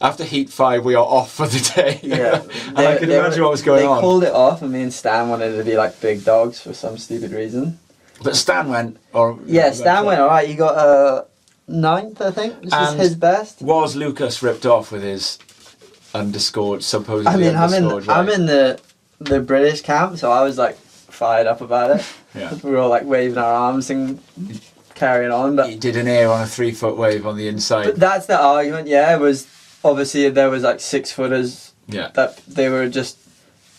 after heat 5, we are off for the day. Yeah. And I can imagine what was going on. They called it off, and me and Stan wanted to be like big dogs for some stupid reason. But Stan went, Stan went alright. He got 9th, I think, which is his best. Was Lucas ripped off with his underscored, supposedly I mean, underscored I'm in the British camp, so I was like fired up about it. Yeah. We were all like waving our arms and carrying on. But he did an air on a 3-foot wave on the inside. But that's the argument. Yeah, it was obviously there was like 6-footers. Yeah. That they were just.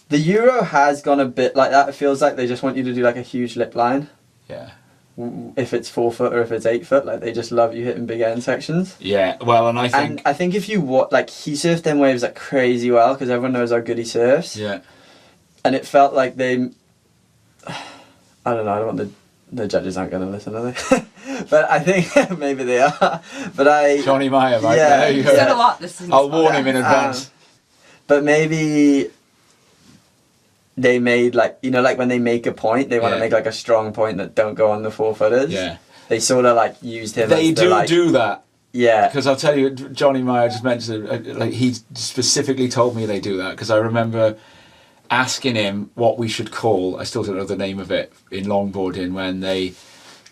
The Euro has gone a bit like that. It feels like they just want you to do like a huge lip line. Yeah. If it's 4-foot or if it's 8-foot, like they just love you hitting big end sections. Yeah, well, and I think if you like he surfed them waves like crazy well because everyone knows how good he surfs. Yeah. And it felt like they. I don't know. I don't want the judges aren't going to listen, are they? But I think maybe they are. But Johnny Meyer, right? Yeah, there you go. He said a lot this season. I'll warn him in advance. But maybe. They made like like when they make a point, they want to make like a strong point that don't go on the 4-footers. Yeah. They sort of like used him. They as do that. Yeah. Because I'll tell you, Johnny Meyer just mentioned like he specifically told me they do that because I remember asking him what we should call. I still don't know the name of it in longboarding when they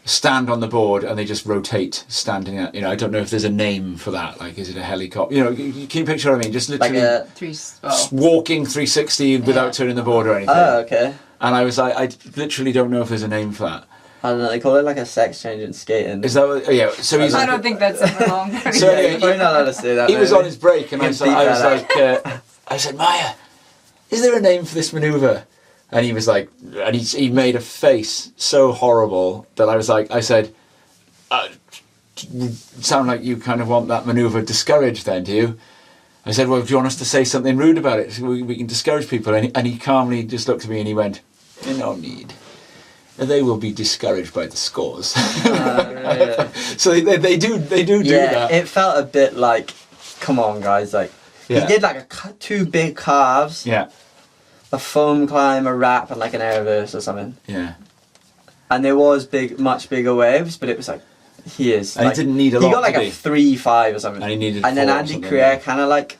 stand on the board and they just rotate standing at, I don't know if there's a name for that, like is it a helicopter, you can picture what I mean, just literally like walking 360 without turning the board or anything. Oh, okay. And I was like, I literally don't know if there's a name for that. I don't know, they call it like a sex change in skating. Is that what, yeah, so he's I don't think that's in the long so yeah, you're probably not allowed to say that. He was on his break and I was like I said, Maya, is there a name for this manoeuvre? And he was like, and he made a face so horrible that I said, sound like you kind of want that manoeuvre discouraged then, do you? I said, well, do you want us to say something rude about it so we can discourage people? And he calmly just looked at me and he went, no need. They will be discouraged by the scores. Really? So they do that. It felt a bit like, come on guys, like, he did like 2 big calves. Yeah. A foam climb, a wrap, and like an air reverse or something. Yeah. And there was much bigger waves, but it was like, And he didn't need a lot. He got like a 3-5 or something. And he needed. And then Andy Creer kind of like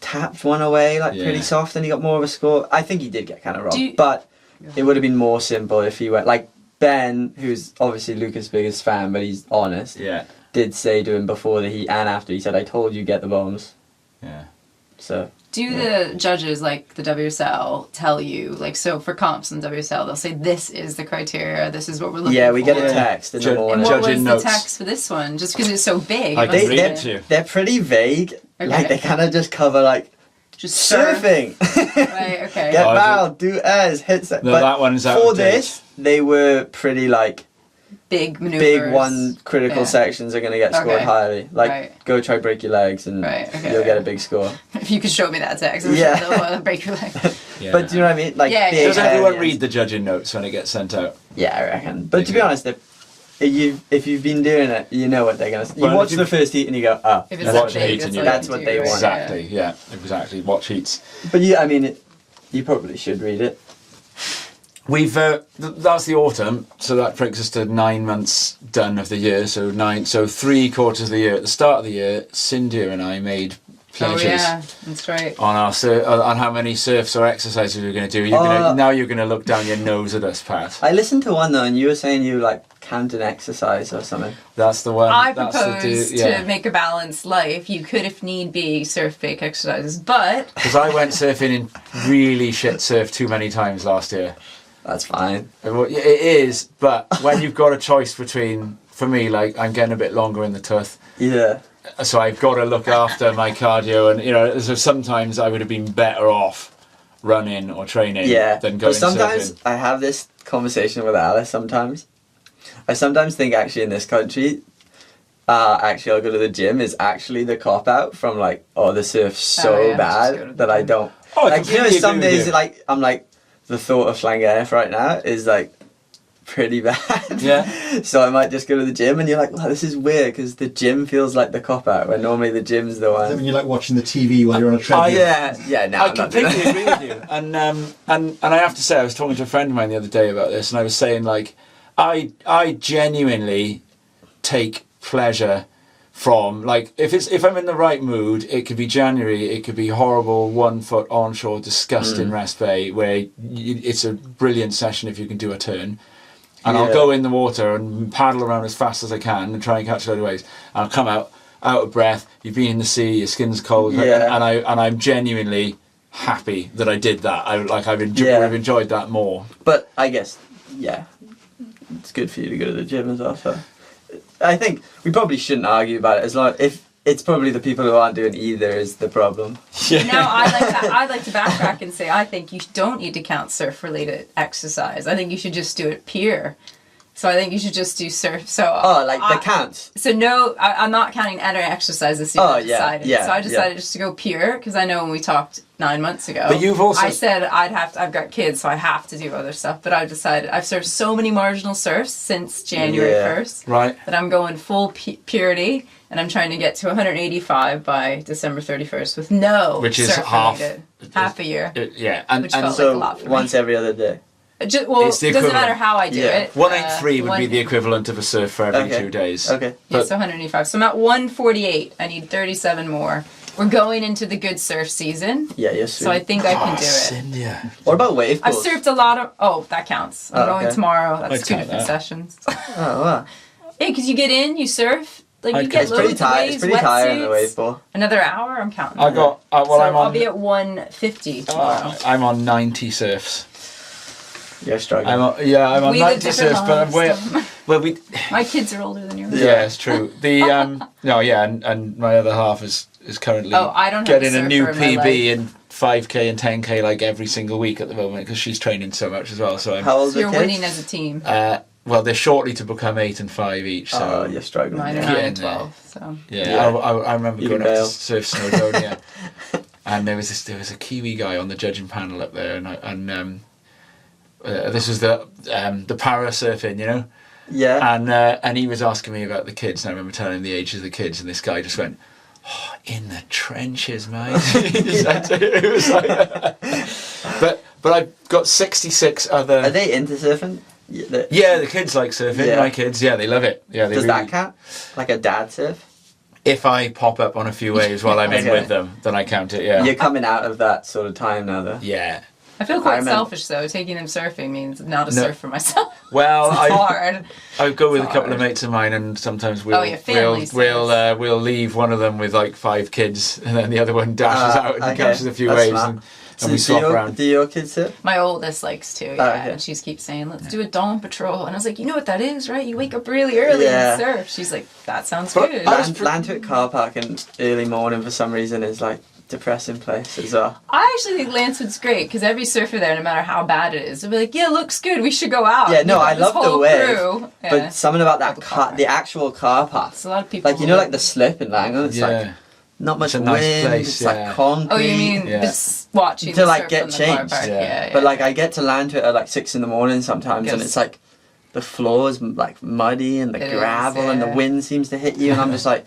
tapped one away, like pretty soft, and he got more of a score. I think he did get kind of robbed, but it would have been more simple if he went like Ben, who's obviously Lucas' biggest fan, but he's honest. Yeah. Did say to him before the heat and after, he said, "I told you get the bombs." Yeah. So. Do the judges, like the WSL, tell you, like, so for comps in WSL, they'll say, this is the criteria, this is what we're looking for? Yeah, we get a text in the morning. And what was the text for this one? Just because it's so big. They're pretty vague. Okay. Like, they kind of just cover, like, just surfing. Right, okay. Get fouled, do airs, hit... No, but that one's out for this, they were pretty, like... Big maneuvers. Big one critical sections are going to get scored highly. Like, go try break your legs and you'll get a big score. If you could show me that text, I'm sure they'll break your leg. But do you know what I mean? Like, does everyone read the judging notes when it gets sent out? Yeah, I reckon. But to be honest, if you've been doing it, you know what they're going to say. You watch the first heat and you go, oh, watch the heat and that's what they want. Exactly, yeah, exactly. Watch heats. But you probably should read it. We've that's the autumn, so that brings us to 9 months done of the year. So 3 quarters of the year. At the start of the year, Sindia and I made pledges. Oh yeah, that's right. On on how many surfs or exercises we were going to do. Now you're going to look down your nose at us, Pat. I listened to one though, and you were saying you like count an exercise or something. That's the one. I proposed to make a balanced life. You could, if need be, surf big exercises, but because I went surfing in really shit surf too many times last year. That's fine. It is, but when you've got a choice between, for me, like I'm getting a bit longer in the tooth. Yeah. So I've got to look after my cardio, and so sometimes I would have been better off running or training than going surfing. But sometimes I have this conversation with Alice. I sometimes think actually in this country, actually I'll go to the gym is actually the cop out from like, oh, the surf's so bad that I don't. Oh, I like, you know, completely some agree with days you. like I'm like, the thought of Llangennych right now is like pretty bad. Yeah. So I might just go to the gym, and you're like, wow, this is weird because the gym feels like the cop out, when normally the gym's the one. When you like watching the TV while you're on a treadmill. Yeah. No, I completely agree with you. And I have to say, I was talking to a friend of mine the other day about this, and I was saying like, I genuinely take pleasure from like if I'm in the right mood, it could be January, it could be horrible 1 foot onshore, disgusting rest bay where it's a brilliant session if you can do a turn. And I'll go in the water and paddle around as fast as I can and try and catch a load of waves. And I'll come out of breath. You've been in the sea, your skin's cold, and I'm genuinely happy that I did that. I've enjoyed that more. But I guess, it's good for you to go to the gym as well. So I think we probably shouldn't argue about it, as long if it's probably the people who aren't doing either is the problem. Yeah. No, I'd like to backtrack and say I think you don't need to count surf-related exercise. I think you should just do it pure. So I think you should just do surf. So the counts. So no, I'm not counting any exercise this year. I decided. Yeah, so I decided just to go pure because I know when we talked 9 months ago. But you've also. I said I've got kids, so I have to do other stuff. But I've decided I've surfed so many marginal surfs since January 1st. Right. That I'm going full purity, and I'm trying to get to 185 by December 31st with no which is surf half a year. And felt so like a lot for me. once every other day. It's It the doesn't equivalent. matter how I do it. 183 would be the equivalent of a surf for every 2 days. Okay. Yeah, so 185. So I'm at 148. I need 37 more. We're going into the good surf season. Yeah, you're sweet. So I think I can do it. Sindia. What about wave I've pools? surfed a lot of... Oh, that counts. I'm going okay. tomorrow. That's I'd 2 count different that. sessions. Oh, wow. Yeah, because you get in, you surf, like you I'd get It's pretty loads of tired. waves, It's pretty tired in the wave wetsuits. pool. Another hour, I'm counting. I got. so I'm on. I'll be at 150 tomorrow. I'm on 90 surfs. You're struggling. I'm on We live 90 different surfs, but I'm lives, way. Well, we. My kids are older than yours. Yeah, it's true. The and my other half is currently I don't have getting a a new surfer in my PB in 5k and 10k like every single week at the moment because she's training so much as well. So I'm. How old So are you're the kids? winning as a team. Well, they're shortly to become 8 and 5 each. So You're struggling. Mine are Yeah. 9 Yeah, and 12. So. yeah. I remember You going can up to bail. surf Snowdonia, and there was a Kiwi guy on the judging panel up there, and this was the para surfing, you know. Yeah. And he was asking me about the kids, and I remember telling him the ages of the kids, and this guy just went, "Oh, in the trenches, mate." It was like, but I've got 66 other. Are they into surfing? Yeah, the kids like surfing. Yeah. My kids, yeah, they love it. Yeah, they Does really. that count? Like a dad surf? If I pop up on a few waves while I'm in Okay. with them, then I count it. Yeah. You're coming out of that sort of time now, though. Yeah. I feel I quite remember- selfish though. Taking them surfing means not to surf for myself. Well, It's hard. I go with a It's couple of hard. mates of mine, and sometimes we'll family we'll leave one of them with like 5 kids, and then the other one dashes out and okay. catches a few That's waves, smart. and we swap around. Do your kids surf? My oldest likes to, okay. and she keeps saying, "Let's do a dawn patrol." And I was like, "You know what that is, right? You wake up really early Yeah. and surf." She's like, "That sounds But good." Lantwick car park in early morning for some reason is like depressing place as well. I actually think Lancewood's great because every surfer there, no matter how bad it is, they'll be like, "Yeah, looks good. We should go out." Yeah, no, You got I this love the whole wave, crew. Yeah. But something about that The car, car. the actual car park. It's a lot of people. Like, you know, like the slip in Langham, it's Yeah. like not much It's a nice wind, place, it's yeah. like concrete. Oh, you mean Yeah. just watching To, the like, surf get from the car changed. park. Yeah. Yeah, But like I get to Lantwick at like 6 in the morning sometimes, and Yes. it's like the floor is like muddy and the It is, gravel and the yeah. wind seems to hit you, and I'm just like,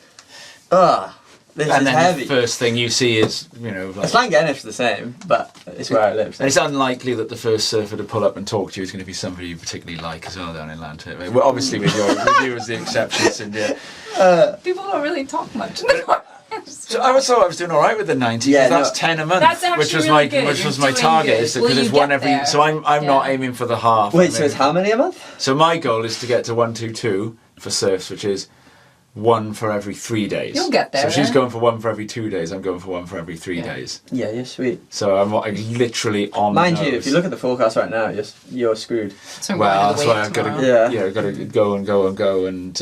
ugh, this And is then heavy. the first thing you see is, you know, like, It's Llangennich's the same, but it's where I live. So. and it's unlikely that the first surfer to pull up and talk to you is going to be somebody you particularly like as well down in Lantic. Well, obviously with you as the exception, Cindy. people don't really talk much in the car. So I was doing all right with the 90. Yeah, that's no. 10 a month, That's actually which was really my good. which You're was my doing target. good. Is Will because you it's one get every. there? So I'm not Yeah. aiming for the half. Wait, I'm so it's aiming- how many a month? So my goal is to get to 122 for surfs, which is 1 for every 3 days. You'll get there, So she's yeah. going for 1 for every 2 days. I'm going for 1 for every 3 Yeah. days. Yeah, you're sweet. So I'm literally on. Mind the you, nose. if you look at the forecast right now, you're screwed. So I'm Well, going to that's the why wave I've got tomorrow. to Yeah. got to go and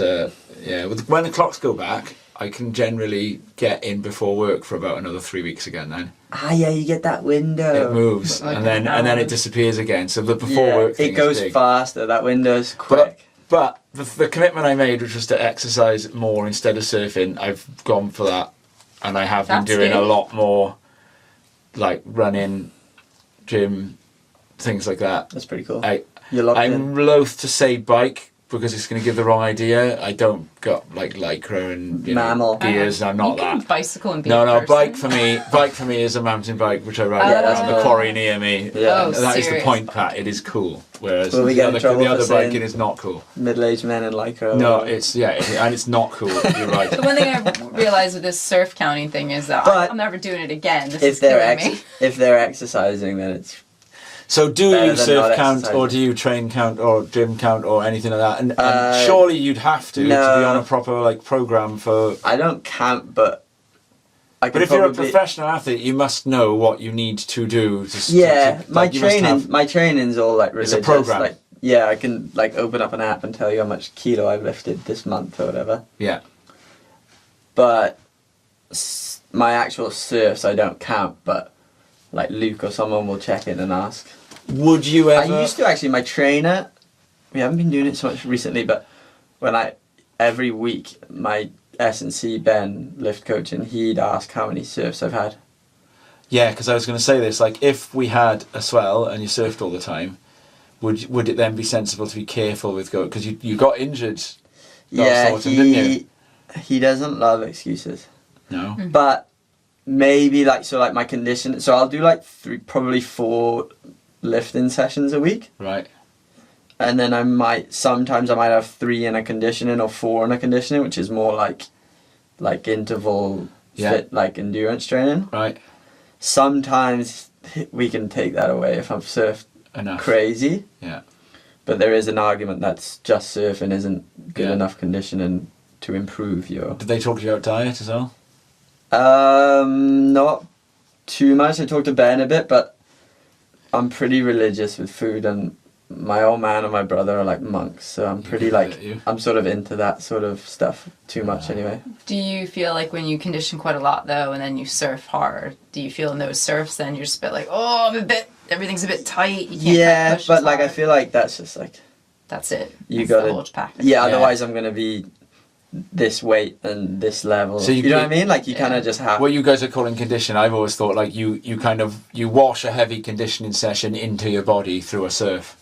yeah. When the clocks go back, I can generally get in before work for about another 3 weeks again. Then Ah, yeah, you get that window. it moves, Like and then an hour. it disappears again. So the before work thing it goes is big. faster. That window's quick. But the commitment I made, which was to exercise more instead of surfing, I've gone for that, and I have been doing a lot more, like running, gym, things like that. That's pretty cool. I'm loath to say bike because it's going to give the wrong idea. I don't got like lycra and gears. I'm not that. Bicycle and bike for me is a mountain bike which I ride around the quarry near me. Yeah. That is the point, Pat. It is cool. Whereas the other biking is not cool. Middle-aged men in lycra. No, and it's not cool. You're right. The one thing I realized with this surf counting thing is that I'm never doing it again. This is killing me. If they're exercising, then it's. So do you surf count, or do you train count, or gym count, or anything like that? And surely you'd have to be on a proper like program for. I don't count, but. But if you're a professional athlete, you must know what you need to do. My training's all like religious. It's a program. Like, I can like open up an app and tell you how much kilo I've lifted this month or whatever. Yeah. But my actual surfs I don't count, but like Luke or someone will check in and ask. Would you ever? I used to actually. My trainer. We haven't been doing it so much recently, but every week my S&C Ben lift coach, and he'd ask how many surfs I've had. Yeah, because I was going to say this. Like, if we had a swell and you surfed all the time, would it then be sensible to be careful with going? Because you got injured. Last autumn, didn't you? He doesn't love excuses. No. But maybe like my condition. So I'll do like probably 4 lifting sessions a week. Right. And then I might have 3 in a conditioning or 4 in a conditioning, which is more like interval fit, like endurance training. Right. Sometimes we can take that away if I've surfed crazy. Yeah. But there is an argument that just surfing isn't good enough conditioning to improve your. Did they talk to you about diet as well? Not too much. I talked to Ben a bit, but I'm pretty religious with food, and my old man and my brother are like monks, so I'm pretty I'm sort of into that sort of stuff too much anyway. Do you feel like when you condition quite a lot though, and then you surf hard, do you feel in those surfs then you're just a bit like, everything's a bit tight, you can't push but as hard. I feel like that's just like that's it. You got to otherwise I'm gonna be this weight and this level. So you know what I mean? Like you kind of just have. What you guys are calling condition, I've always thought like you wash a heavy conditioning session into your body through a surf.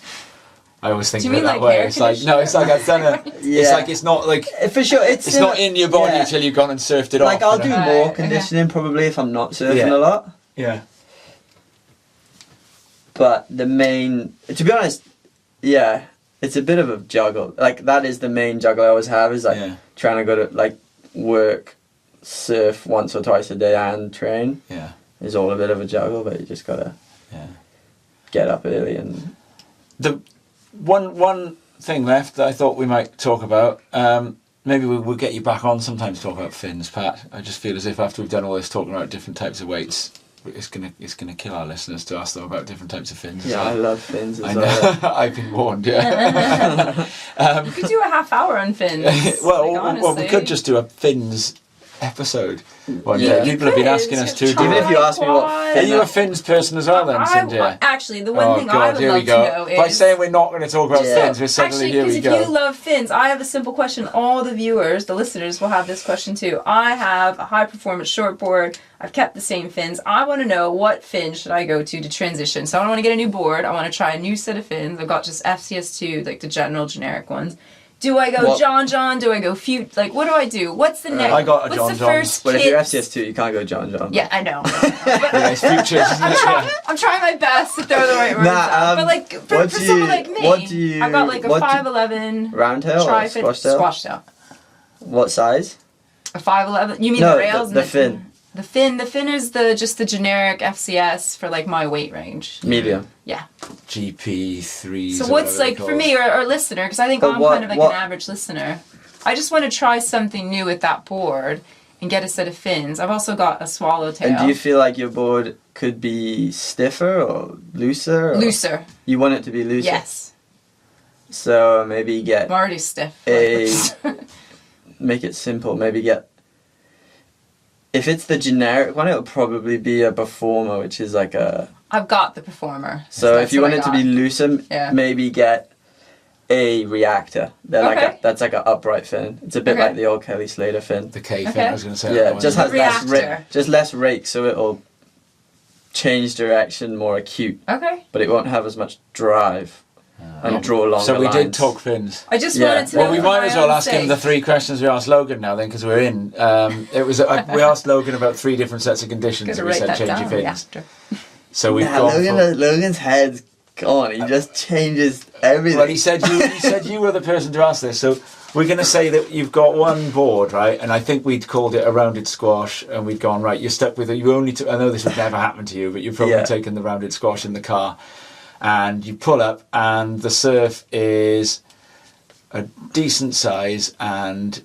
I always think of it that way. It's like it's like I've done it. It's like it's not like for sure. It's not in your body until you've gone and surfed it off. Like I'll do more conditioning probably if I'm not surfing a lot. Yeah. But to be honest, it's a bit of a juggle. Like that is the main juggle I always have is like trying to go to like work, surf once or twice a day and train. Yeah. Is all a bit of a juggle, but you just gotta get up early and. The one thing left that I thought we might talk about. Maybe we'll get you back on sometime to talk about fins, Pat. I just feel as if after we've done all this talking about different types of weights, it's gonna kill our listeners to ask them about different types of fins. Yeah, I love fins as well. I've been warned. Yeah. You could do a half hour on fins. well, we could just do a fins episode. People have been asking us to. Even if you ask me what. Are you a fins person as well, then, Sindia? Actually, the one thing I would love to know is. By saying we're not going to talk about fins, we're suddenly here we go. If you love fins, I have a simple question. All the viewers, the listeners, will have this question too. I have a high performance shortboard. I've kept the same fins. I want to know what fin should I go to transition. So I want to get a new board. I want to try a new set of fins. I've got just FCS2, like the general generic ones. Do I go John? Do I go Fute? Like, what do I do? What's the next? I got a John. But if you're FCS2, you can't go John. Yeah, I know. I'm trying my best to throw the right words out. But like, for someone like me, I got like a 5'11". Roundtail or squash tail. What size? A 5'11". You mean the rails? The fin. The fin is just the generic FCS for like my weight range. Medium. Yeah. GP3. So what's like for me or listener, because I think I'm kind of like an average listener. I just want to try something new with that board and get a set of fins. I've also got a swallowtail. And do you feel like your board could be stiffer or looser? Looser. You want it to be looser? Yes. So maybe get. I'm already stiff. Make it simple. Maybe get. If it's the generic one, it'll probably be a Performer, which is like a. I've got the Performer. So if you want it to be looser, maybe get a reactor. They're Okay. that's like an upright fin. It's a bit Okay. like the old Kelly Slater fin. The K fin, Okay. I was going to say. Yeah, that one. just has Reactor. less rake, so it'll change direction more acute, Okay. but it won't have as much drive and draw longer So we lines. did talk fins. I just Yeah. wanted to know. Well, we for might my as well own ask him sake. the 3 questions we asked Logan now, then, because we're in. It was we asked Logan about 3 different sets of conditions, Gotta and we write said that change down. your fins. Reactor. So we've Nah, gone for. Logan's head's gone. He just changes everything. Well, he said you were the person to ask this, so we're going to say that you've got one board, right? And I think we'd called it a rounded squash, and we'd gone, right, you're stuck with it. You only. I know this would never happen to you, but you've probably Yeah. taken the rounded squash in the car, and you pull up, and the surf is a decent size, and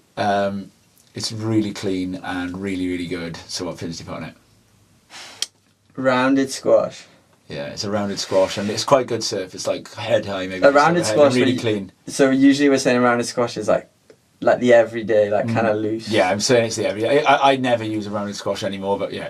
it's really clean and really, really good. So what fins do you put on it? Rounded squash. Yeah, it's a rounded squash, and it's quite good surf. It's like head high, maybe. A just rounded overhead, squash, and really but clean. So usually we're saying rounded squash is like the everyday, like kind of loose. Yeah, I'm saying it's the every. I never use a rounded squash anymore, but yeah.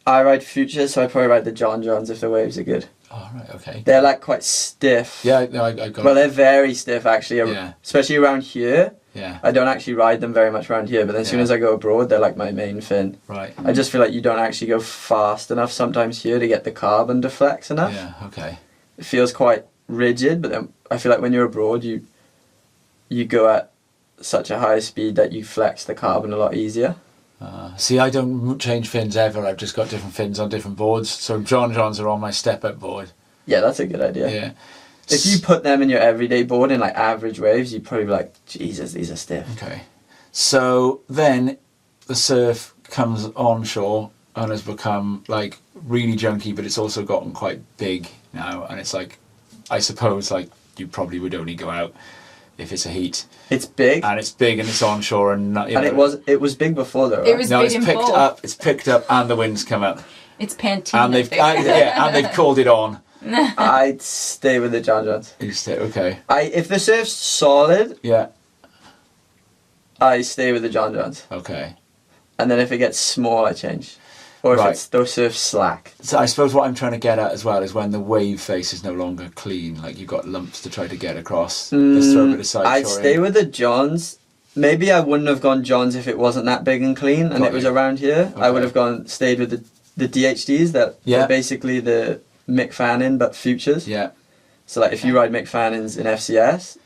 I ride Futures, so I probably ride the John Johns if the waves are good. Oh, right, okay. They're like quite stiff. Yeah, no, I got Well, it. they're very stiff actually, Yeah. especially around here. Yeah, I don't actually ride them very much around here, but then as soon Yeah. as I go abroad, they're like my main fin. right. I just feel like you don't actually go fast enough sometimes here to get the carbon to flex enough. Yeah, okay. It feels quite rigid, but then I feel like when you're abroad, you go at such a high speed that you flex the carbon a lot easier. See, I don't change fins ever. I've just got different fins on different boards. So John Johns are on my step-up board. Yeah, that's a good idea. Yeah. If you put them in your everyday board in like average waves, you'd probably be like, Jesus, these are stiff. Okay. So then the surf comes onshore and has become like really junky, but it's also gotten quite big now. And it's like, I suppose, like you probably would only go out if it's a heat. It's big, And it's big and it's onshore and you know, and it was big before though. Right? It was no, big it's and picked full. up. It's picked up, and the winds come up, It's Pantin. and they've and they've called it on. I'd stay with the John Johns. You say, okay, If the surf's solid, yeah, I stay with the John Johns. okay. And then if it gets small, I change. Or if Right. it's the surf's slack. So I suppose what I'm trying to get at as well is when the wave face is no longer clean, like you've got lumps to try to get across. Let's throw a bit of side I'd shore stay in. with the Johns. Maybe I wouldn't have gone Johns if it wasn't that big and clean and Got it was you. around here. I would Okay. have stayed with the DHDs that Yeah. are basically the McFadden but Futures. Yeah, So like if you ride McFaddens in FCS,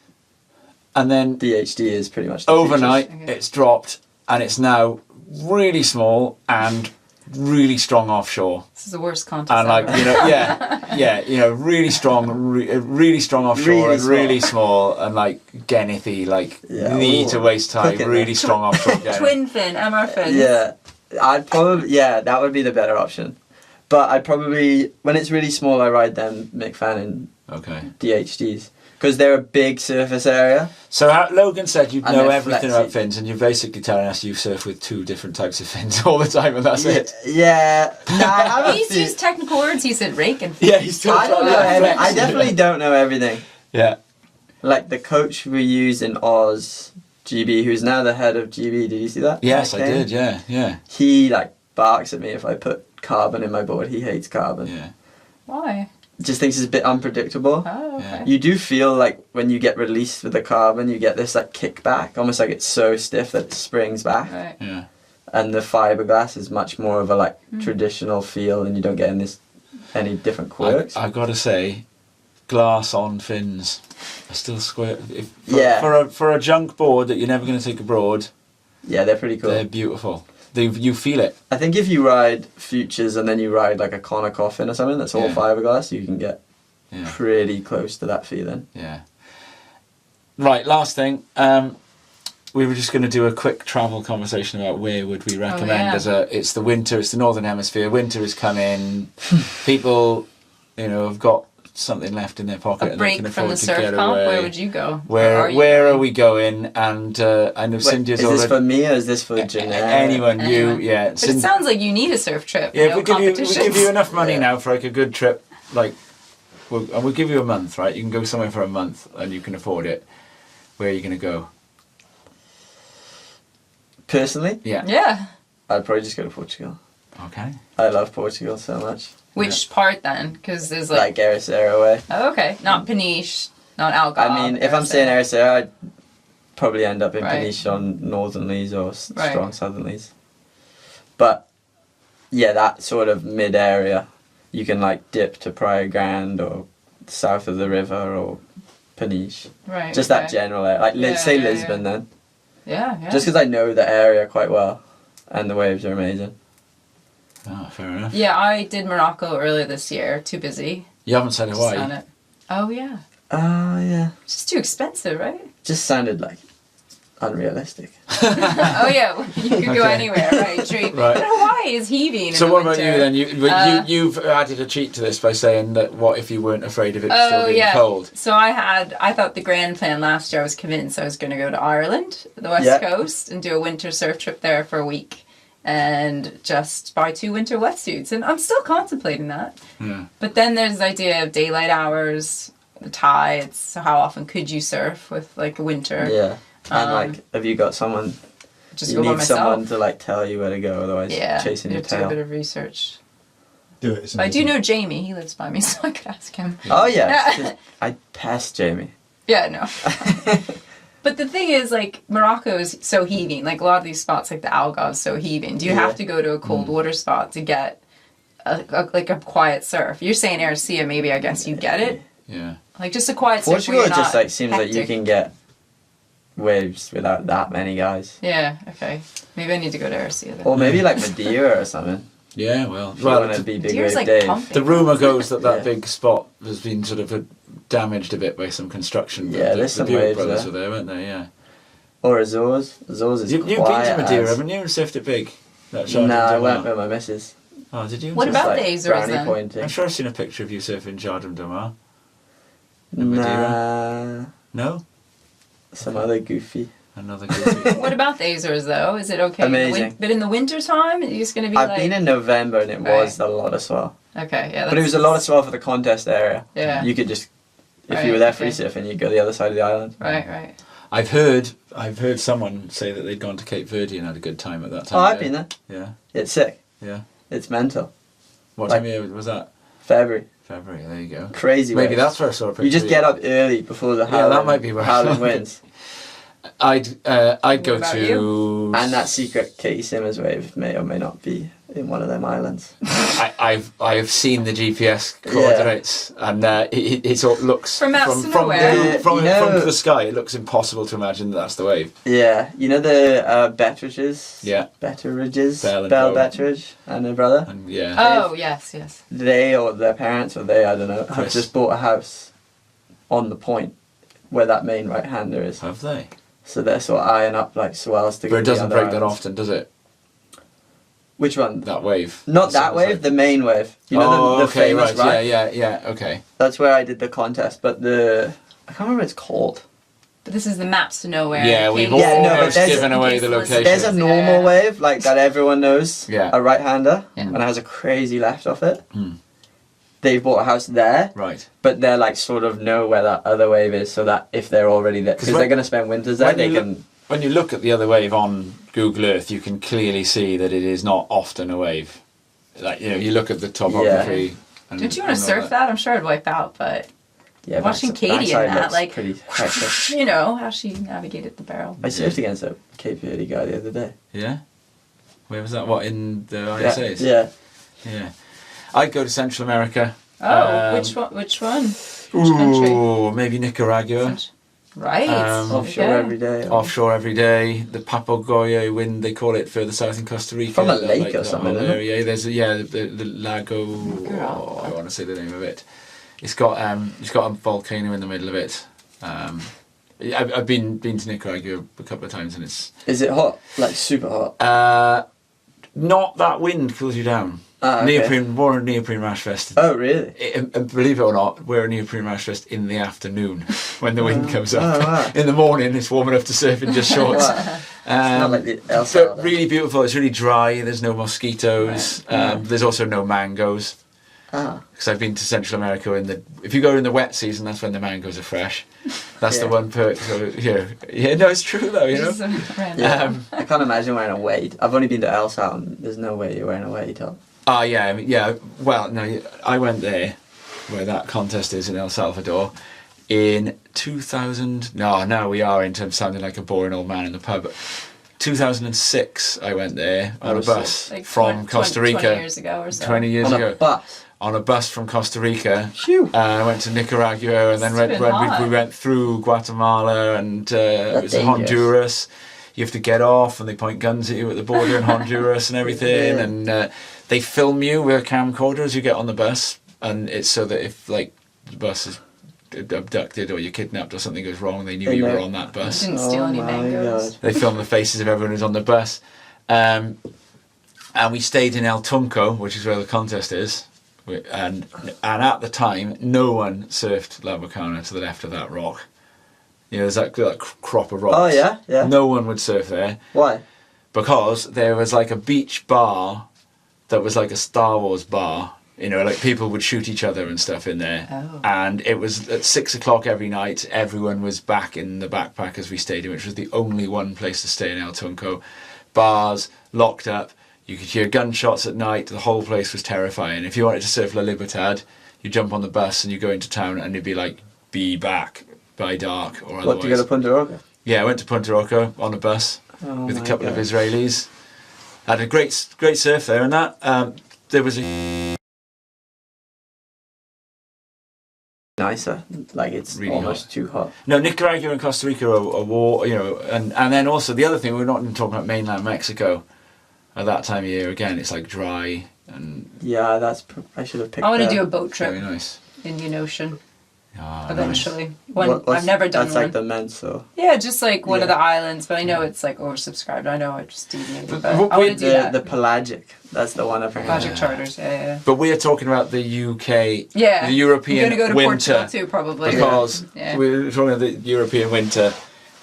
and then DHD is pretty much the overnight Futures. Okay. it's dropped, and it's now really small and really strong offshore. This is the worst contest And like ever. you know, you know, really strong, really strong offshore, Really and really small, and like Genethy, like Yeah, knee ooh, to waist high, cooking really there. strong offshore. Genethy. Twin fin, MR fins. Yeah, I'd probably that would be the better option. But I probably when it's really small, I ride them McFadden Okay. DHDs because they're a big surface area. So Logan said you And know they're everything flexy. about fins, and you're basically telling us you surf with 2 different types of fins all the time, and that's it. Yeah, no, I have a He's few. used technical words. He said rake and Yeah, he's still I don't know. trying to flex. I definitely don't know everything. Yeah. Like the coach we used in Oz, GB, who's now the head of GB. Did you see that? Yes, I Okay. did. Yeah, yeah, He like barks at me if I put carbon in my board. He hates carbon. yeah. why? Just thinks it's a bit unpredictable. Oh, okay. Yeah. You do feel like when you get released with the carbon, you get this like kickback, almost like it's so stiff that it springs back. Right. Yeah. And the fiberglass is much more of a like traditional feel, and you don't get in this any different quirks. I've got to say, glass on fins are still square. Yeah. For a junk board that you're never going to take abroad, Yeah, they're pretty cool. they're beautiful. You feel it. I think if you ride Futures and then you ride like a Connor Coffin or something that's all Yeah. fiberglass, you can get Yeah. pretty close to that feeling. Yeah. Right, last thing. We were just going to do a quick travel conversation about where would we recommend yeah. it's the winter, it's the northern hemisphere, winter is coming, people, you know, have got something left in their pocket A and they break can from afford the to surf get comp. away. Where would you go? Where are we going? And I know Wait, Cindy's is already... this for me or is this for Jeanette? Anyone, you, Anyone. yeah. But it sounds like you need a surf trip. Yeah, no we give competitions. you enough money Yeah. now for like a good trip, like, we'll give you a month, right? You can go somewhere for a month and you can afford it. Where are you going to go? Personally, Yeah. Yeah. I'd probably just go to Portugal. Okay. I love Portugal so much. Which part then? Because there's like. Like Ericeira way. Oh, okay. Not Peniche. not Algarve. I mean, if I'm staying Erciyes. Erciyes, I'd probably end up in Right. Peniche on northernlies or Right. strong southerlies. But yeah, that sort of mid area, you can like dip to Praia Grande or south of the river or Peniche. Right. Just okay. that general area. Like Yeah, say yeah, Lisbon then. Yeah, yeah. Just because I know the area quite well, and the waves are amazing. Oh, fair enough. Yeah, I did Morocco earlier this year. Too busy. You haven't said Just Hawaii. done it. Oh yeah. Oh yeah. It's just too expensive, right? Just sounded like unrealistic. Oh yeah, you could go Okay. anywhere, right? True. Right. But Hawaii is heaving. In So the what about winter. you then? You've Uh, added a cheat to this by saying that what if you weren't afraid of it Oh still being yeah. cold? So I thought the grand plan last year. I was convinced I was going to go to Ireland, the West Yeah. Coast, and do a winter surf trip there for a week, and just buy 2 winter wetsuits. And I'm still contemplating that. Yeah. But then there's the idea of daylight hours, the tides. So how often could you surf with like a winter? Yeah. And Um, like, have you got someone? Just You go by need myself. someone to like tell you where to go, otherwise Yeah, chasing you your have to do a bit tail. of research. Do it. It's I do amazing. know Jamie. He lives by me, so I could ask him. Oh yeah. 'Cause I passed Jamie. Yeah, no. But the thing is, like, Morocco is so heaving. Like, a lot of these spots, like the Algarve, is so heaving. Do you Yeah. have to go to a cold water spot to get, a quiet surf? You're saying Erciyes, maybe, I guess you get it? Yeah. Like, just a quiet surf Portugal where you're just not like seems like you hectic. can get waves without that many guys. Yeah, okay. Maybe I need to go to Erciyes then. Or maybe like Madeira or something. Yeah, well, If you want to the, be big Deer's wave like Dave. pumping. the rumour goes that Yeah. big spot has been sort of damaged a bit by some construction. Yeah, the there's some Buick waves brothers there. were there, weren't they? Yeah. Or Azores. Azores is You've been quiet to Madeira, as- haven't you? And surfed it big. That No, Chardon I du went Mar. with my missus. Oh, did you? What Just, about like, the Azores brownie then? pointing. I'm sure I've seen a picture of you surfing Chardon du Mar. in Madeira. Nah, No? some other goofy. Another goofy. What about the Azores, though? Is it okay? in the Amazing. but in the winter time, it's just going to be I've like... been in November and it was Right. a lot of swell. Okay, yeah. But it was a lot of swell for the contest area. Yeah. You could just, if Right, you were there free okay. surfing, you'd go the other side of the island. Right, right. I've heard someone say that they'd gone to Cape Verde and had a good time at that time. Oh, I've yeah. been there. Yeah, It's sick. yeah. It's mental. What Like- time of year was that? February. February, there you go. Crazy Maybe waves. that's where I saw a picture. You just of get up early before the Yeah, howling, that might be where I howling saw it. winds. I'd go about to... And that secret Katie Simmers wave may or may not be in one of them islands. I've seen the GPS coordinates, and it all looks From maps to from nowhere. from You know- the sky. It looks impossible to imagine that that's the wave. Yeah, you know the Betteridges? Yeah. Betteridges? Bell and Bell Bo. Betteridge and her brother? And yeah, Oh, yes, yes. They or their parents or they, I don't know, have Chris. just bought a house on the point where that main right hander is. have they? So they're sort of eyeing up like swells to But go it to the doesn't other break that islands. often, does it? Which one? That wave. Not The that sort of wave, like- the main wave. You know oh, the okay, famous right. ride? Yeah. Okay. That's where I did the contest, but I can't remember what it's called. But this is the maps to nowhere. Yeah, we've Katie Yeah, no, but almost there's- given away the location. There's a normal Yeah. wave, like that everyone knows, Yeah. a right-hander, Yeah. and it has a crazy left off it. Hmm. They've bought a house there, Right. but they're like sort of know where that other wave is, so that if they're already there, because when- they're going to spend winters there, when they you look- can... When you look at the other wave on Google Earth, you can clearly see that it is not often a wave. Like, you know, you look at the topography. And, Don't you want and to all surf that? I'm sure I'd wipe out, but Yeah, watching Katie in backside that, looks like, pretty hectic. you know, how she navigated the barrel. I surfed against a Cape Verde guy the other day. Yeah. Where was that? What, in the ISAs? Yeah. Yeah. I'd go to Central America. Oh, which one? Which one? Which country? Ooh, maybe Nicaragua. Right. Offshore okay. every day. Offshore every day. The Papagoya wind, they call it further south in Costa Rica. From a that lake or that something, whole isn't it? area. There's the Lago. Oh, I want to say the name of it. It's got a volcano in the middle of it. I've been to Nicaragua a couple of times, and it's Is it hot? Like super hot? not that wind cools you down. Ah, okay. Wore a neoprene rash vest. Oh, really? And believe it or not, wear a neoprene rash vest in the afternoon when the wind comes up. oh, wow. In the morning, it's warm enough to surf in just shorts. Wow. Not like the El But Salvador. really beautiful. It's really dry. There's no mosquitoes. Right. There's also no mangoes. Ah. Because I've been to Central America if you go in the wet season, that's when the mangoes are fresh. That's the Yeah. one perk. So yeah, no, it's true though. You know. Just random. Yeah. I can't imagine wearing a wade. I've only been to El Salvador. There's no way you're wearing a wade top. Oh yeah, I mean, yeah. Well, no, I went there, where that contest is in El Salvador, in 2000. No, we are in terms of sounding like a boring old man in the pub. 2006, I went there on a bus like from Costa Rica. 20 years ago or so. 20 years On ago. a bus. On a bus from Costa Rica. Phew. I went to Nicaragua, and then we went through Guatemala and it was dangerous. Honduras. You have to get off, and they point guns at you at the border in Honduras and everything. Yeah. And they film you with a camcorder as you get on the bus, and it's so that if like the bus is abducted or you're kidnapped or something goes wrong, they knew you were on that bus. Didn't steal any mangoes. They filmed the faces of everyone who's on the bus. And we stayed in El Tunco, which is where the contest is. And at the time, no one surfed La Bacana to the left of that rock. You know, there's that crop of rocks. Oh, yeah? Yeah. No one would surf there. Why? Because there was like a beach bar that was like a Star Wars bar. You know, like people would shoot each other and stuff in there. Oh. And it was at 6 o'clock every night. Everyone was back in the backpackers we stayed in, which was the only one place to stay in El Tunco. Bars, locked up. You could hear gunshots at night. The whole place was terrifying. If you wanted to surf La Libertad, you jump on the bus and you go into town and it'd be like, be back by dark or otherwise. What, do you go to Punta Roca? Yeah, I went to Punta Roca on a bus with a couple of Israelis. Had a great surf there, and that there was a nicer, like it's really almost hot. too hot. No, Nicaragua and Costa Rica are war, you know, and then also the other thing, we're not even talking about mainland Mexico at that time of year. Again, it's like dry and Yeah, I should have picked. I want to that. do a boat very trip nice. Indian Ocean Ah, eventually. What's- I've never done That's one. like the Menso. Yeah, just like one of Yeah. the islands, but I know it's like oversubscribed. I know I just deviated, but What I we- want to do that. The pelagic. That's the one I've heard. Project Charters, yeah. But we are talking about the UK, Yeah. the European I'm gonna go to winter. Portugal too, probably. Because Yeah. we're talking about the European winter.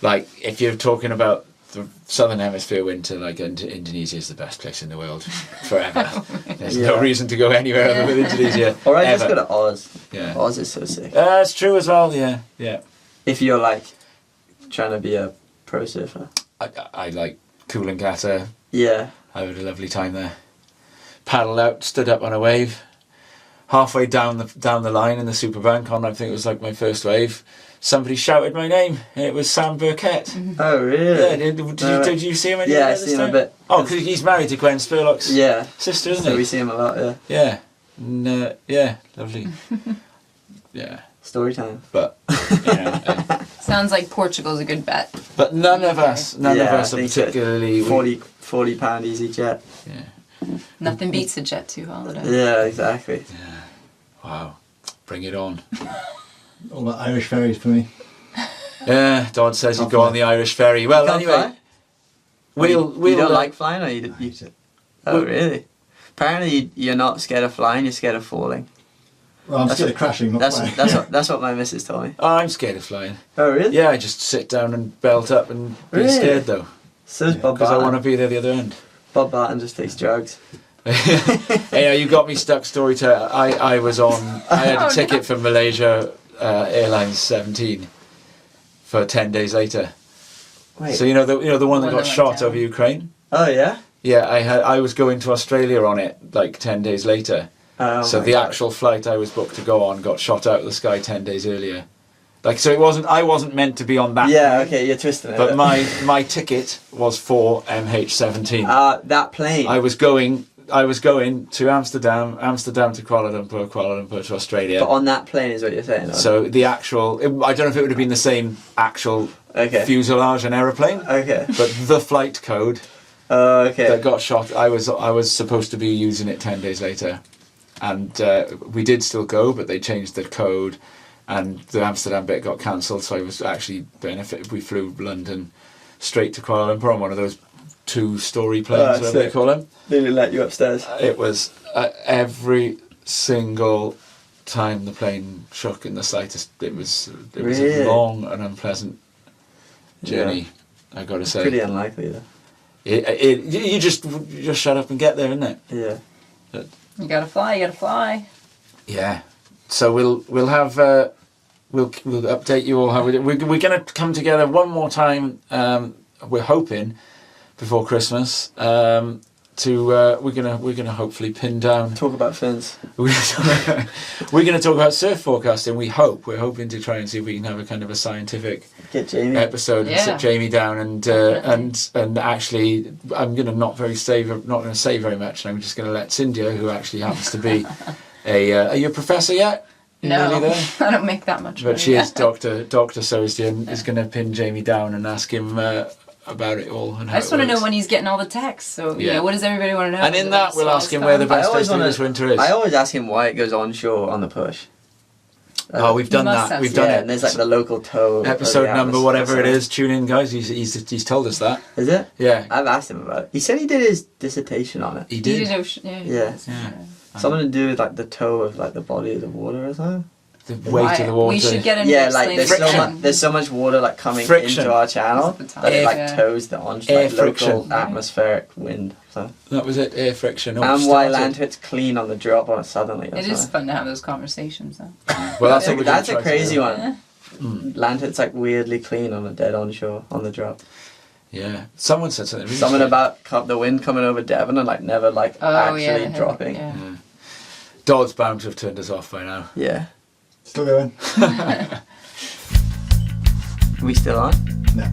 Like, if you're talking about the Southern Hemisphere winter, like Indonesia is the best place in the world forever. There's no Yeah. reason to go anywhere other than Indonesia. Or I just ever. go to Oz. Yeah. Oz is so sick. That's true as well. Yeah. If you're like trying to be a pro surfer. I like Coolangatta. Yeah. I had a lovely time there. Paddled out, stood up on a wave. Halfway down the line in the Superbank on, I think it was like my first wave. Somebody shouted my name. It was Sam Burkett. Oh really? Yeah, did you see him? Yeah, I see him a bit. Oh, because he's married to Gwen Spurlock's Yeah. sister, isn't So he? we see him a lot. Yeah. Yeah. And, yeah, lovely. Yeah, Story time. but you know, Sounds like Portugal's a good bet. but none of us Yeah, I are think so. particularly. 40 pound easy jet. Yeah. Nothing beats a Jet 2 holiday. Yeah, exactly. Wow. Bring it on. All the Irish ferries for me. Yeah, Dodd says he'd Can't go fly. on the Irish ferry. Well, Can't anyway, fly? we'll you don't like flying, or you? Hate it. Oh really? Apparently you're not scared of flying. You're scared of falling. Well, I'm scared of crashing, not flying. That's what my missus told me. Oh, I'm scared of flying. Oh really? Yeah, I just sit down and belt up and be Really? scared though, So's Bob because I Barton. want to be there the other end. Bob Barton just takes drugs. Hey, you got me stuck. Storyteller. I had a Oh, ticket no. for Malaysia Airlines 17 for 10 days later. Wait. So you know the one that One got that went shot down. over Ukraine. Oh yeah. Yeah, I was going to Australia on it like 10 days later. Oh, So my the God. actual flight I was booked to go on got shot out of the sky 10 days earlier. Like, so I wasn't meant to be on that. Yeah. plane, Okay. You're twisting it. But my ticket was for MH17. That plane. I was going to Amsterdam to Kuala Lumpur to Australia. But on that plane is what you're saying. Or? So the actual, I don't know if it would have been the same actual Okay. fuselage and aeroplane, Okay. but the flight code Okay. that got shot, I was supposed to be using it 10 days later, and we did still go, but they changed the code, and the Amsterdam bit got cancelled. So I was actually benefited. We flew London straight to Kuala Lumpur on one of those 2-story planes, whatever they sick. call them. They didn't let you upstairs. It was every single time the plane shook in the slightest. It was Really? a long and unpleasant journey. I got to say, Pretty unlikely though. you just shut up and get there, isn't it? Yeah. You gotta fly. Yeah. So we'll have we'll update you all how we're going to come together one more time. We're hoping before Christmas we're gonna hopefully pin down. Talk about fins. We're going to talk about surf forecasting. We're hoping to try and see if we can have a kind of a scientific Get Jamie. episode and sit Jamie down and actually I'm going to not going to say very much. I'm just going to let Sindia, who actually happens to be are you a professor yet? No, Nearly there? I don't make that much money. But she is Dr. Sosdian is going to pin Jamie down and ask him about it all. And how I just want to know when he's getting all the texts. So, what does everybody want to know? And in that, we'll ask him where the best place to do this winter is. I always ask him why it goes onshore on the push. We've done that. We've done it. And there's like the local tow. Episode number, whatever it is. Tune in, guys. He's told us that. Is it? Yeah. I've asked him about it. He said he did his dissertation on it. He did. Yeah. Something to do with like the tow of like the body of the water or something. The weight of the water. We should get a like there's so much water like coming into our channel that it like tows the local atmospheric wind. So that was it, air friction. And why land hits clean on the drop on it suddenly. It is fun to have those conversations though. Well, that's a crazy one. Land hits like weirdly clean on a dead onshore on the drop. Yeah, someone said something. Something about the wind coming over Devon and like never actually dropping. Yeah. Dodd's bound to have turned us off by now. Yeah. Still going? Are we still on? No.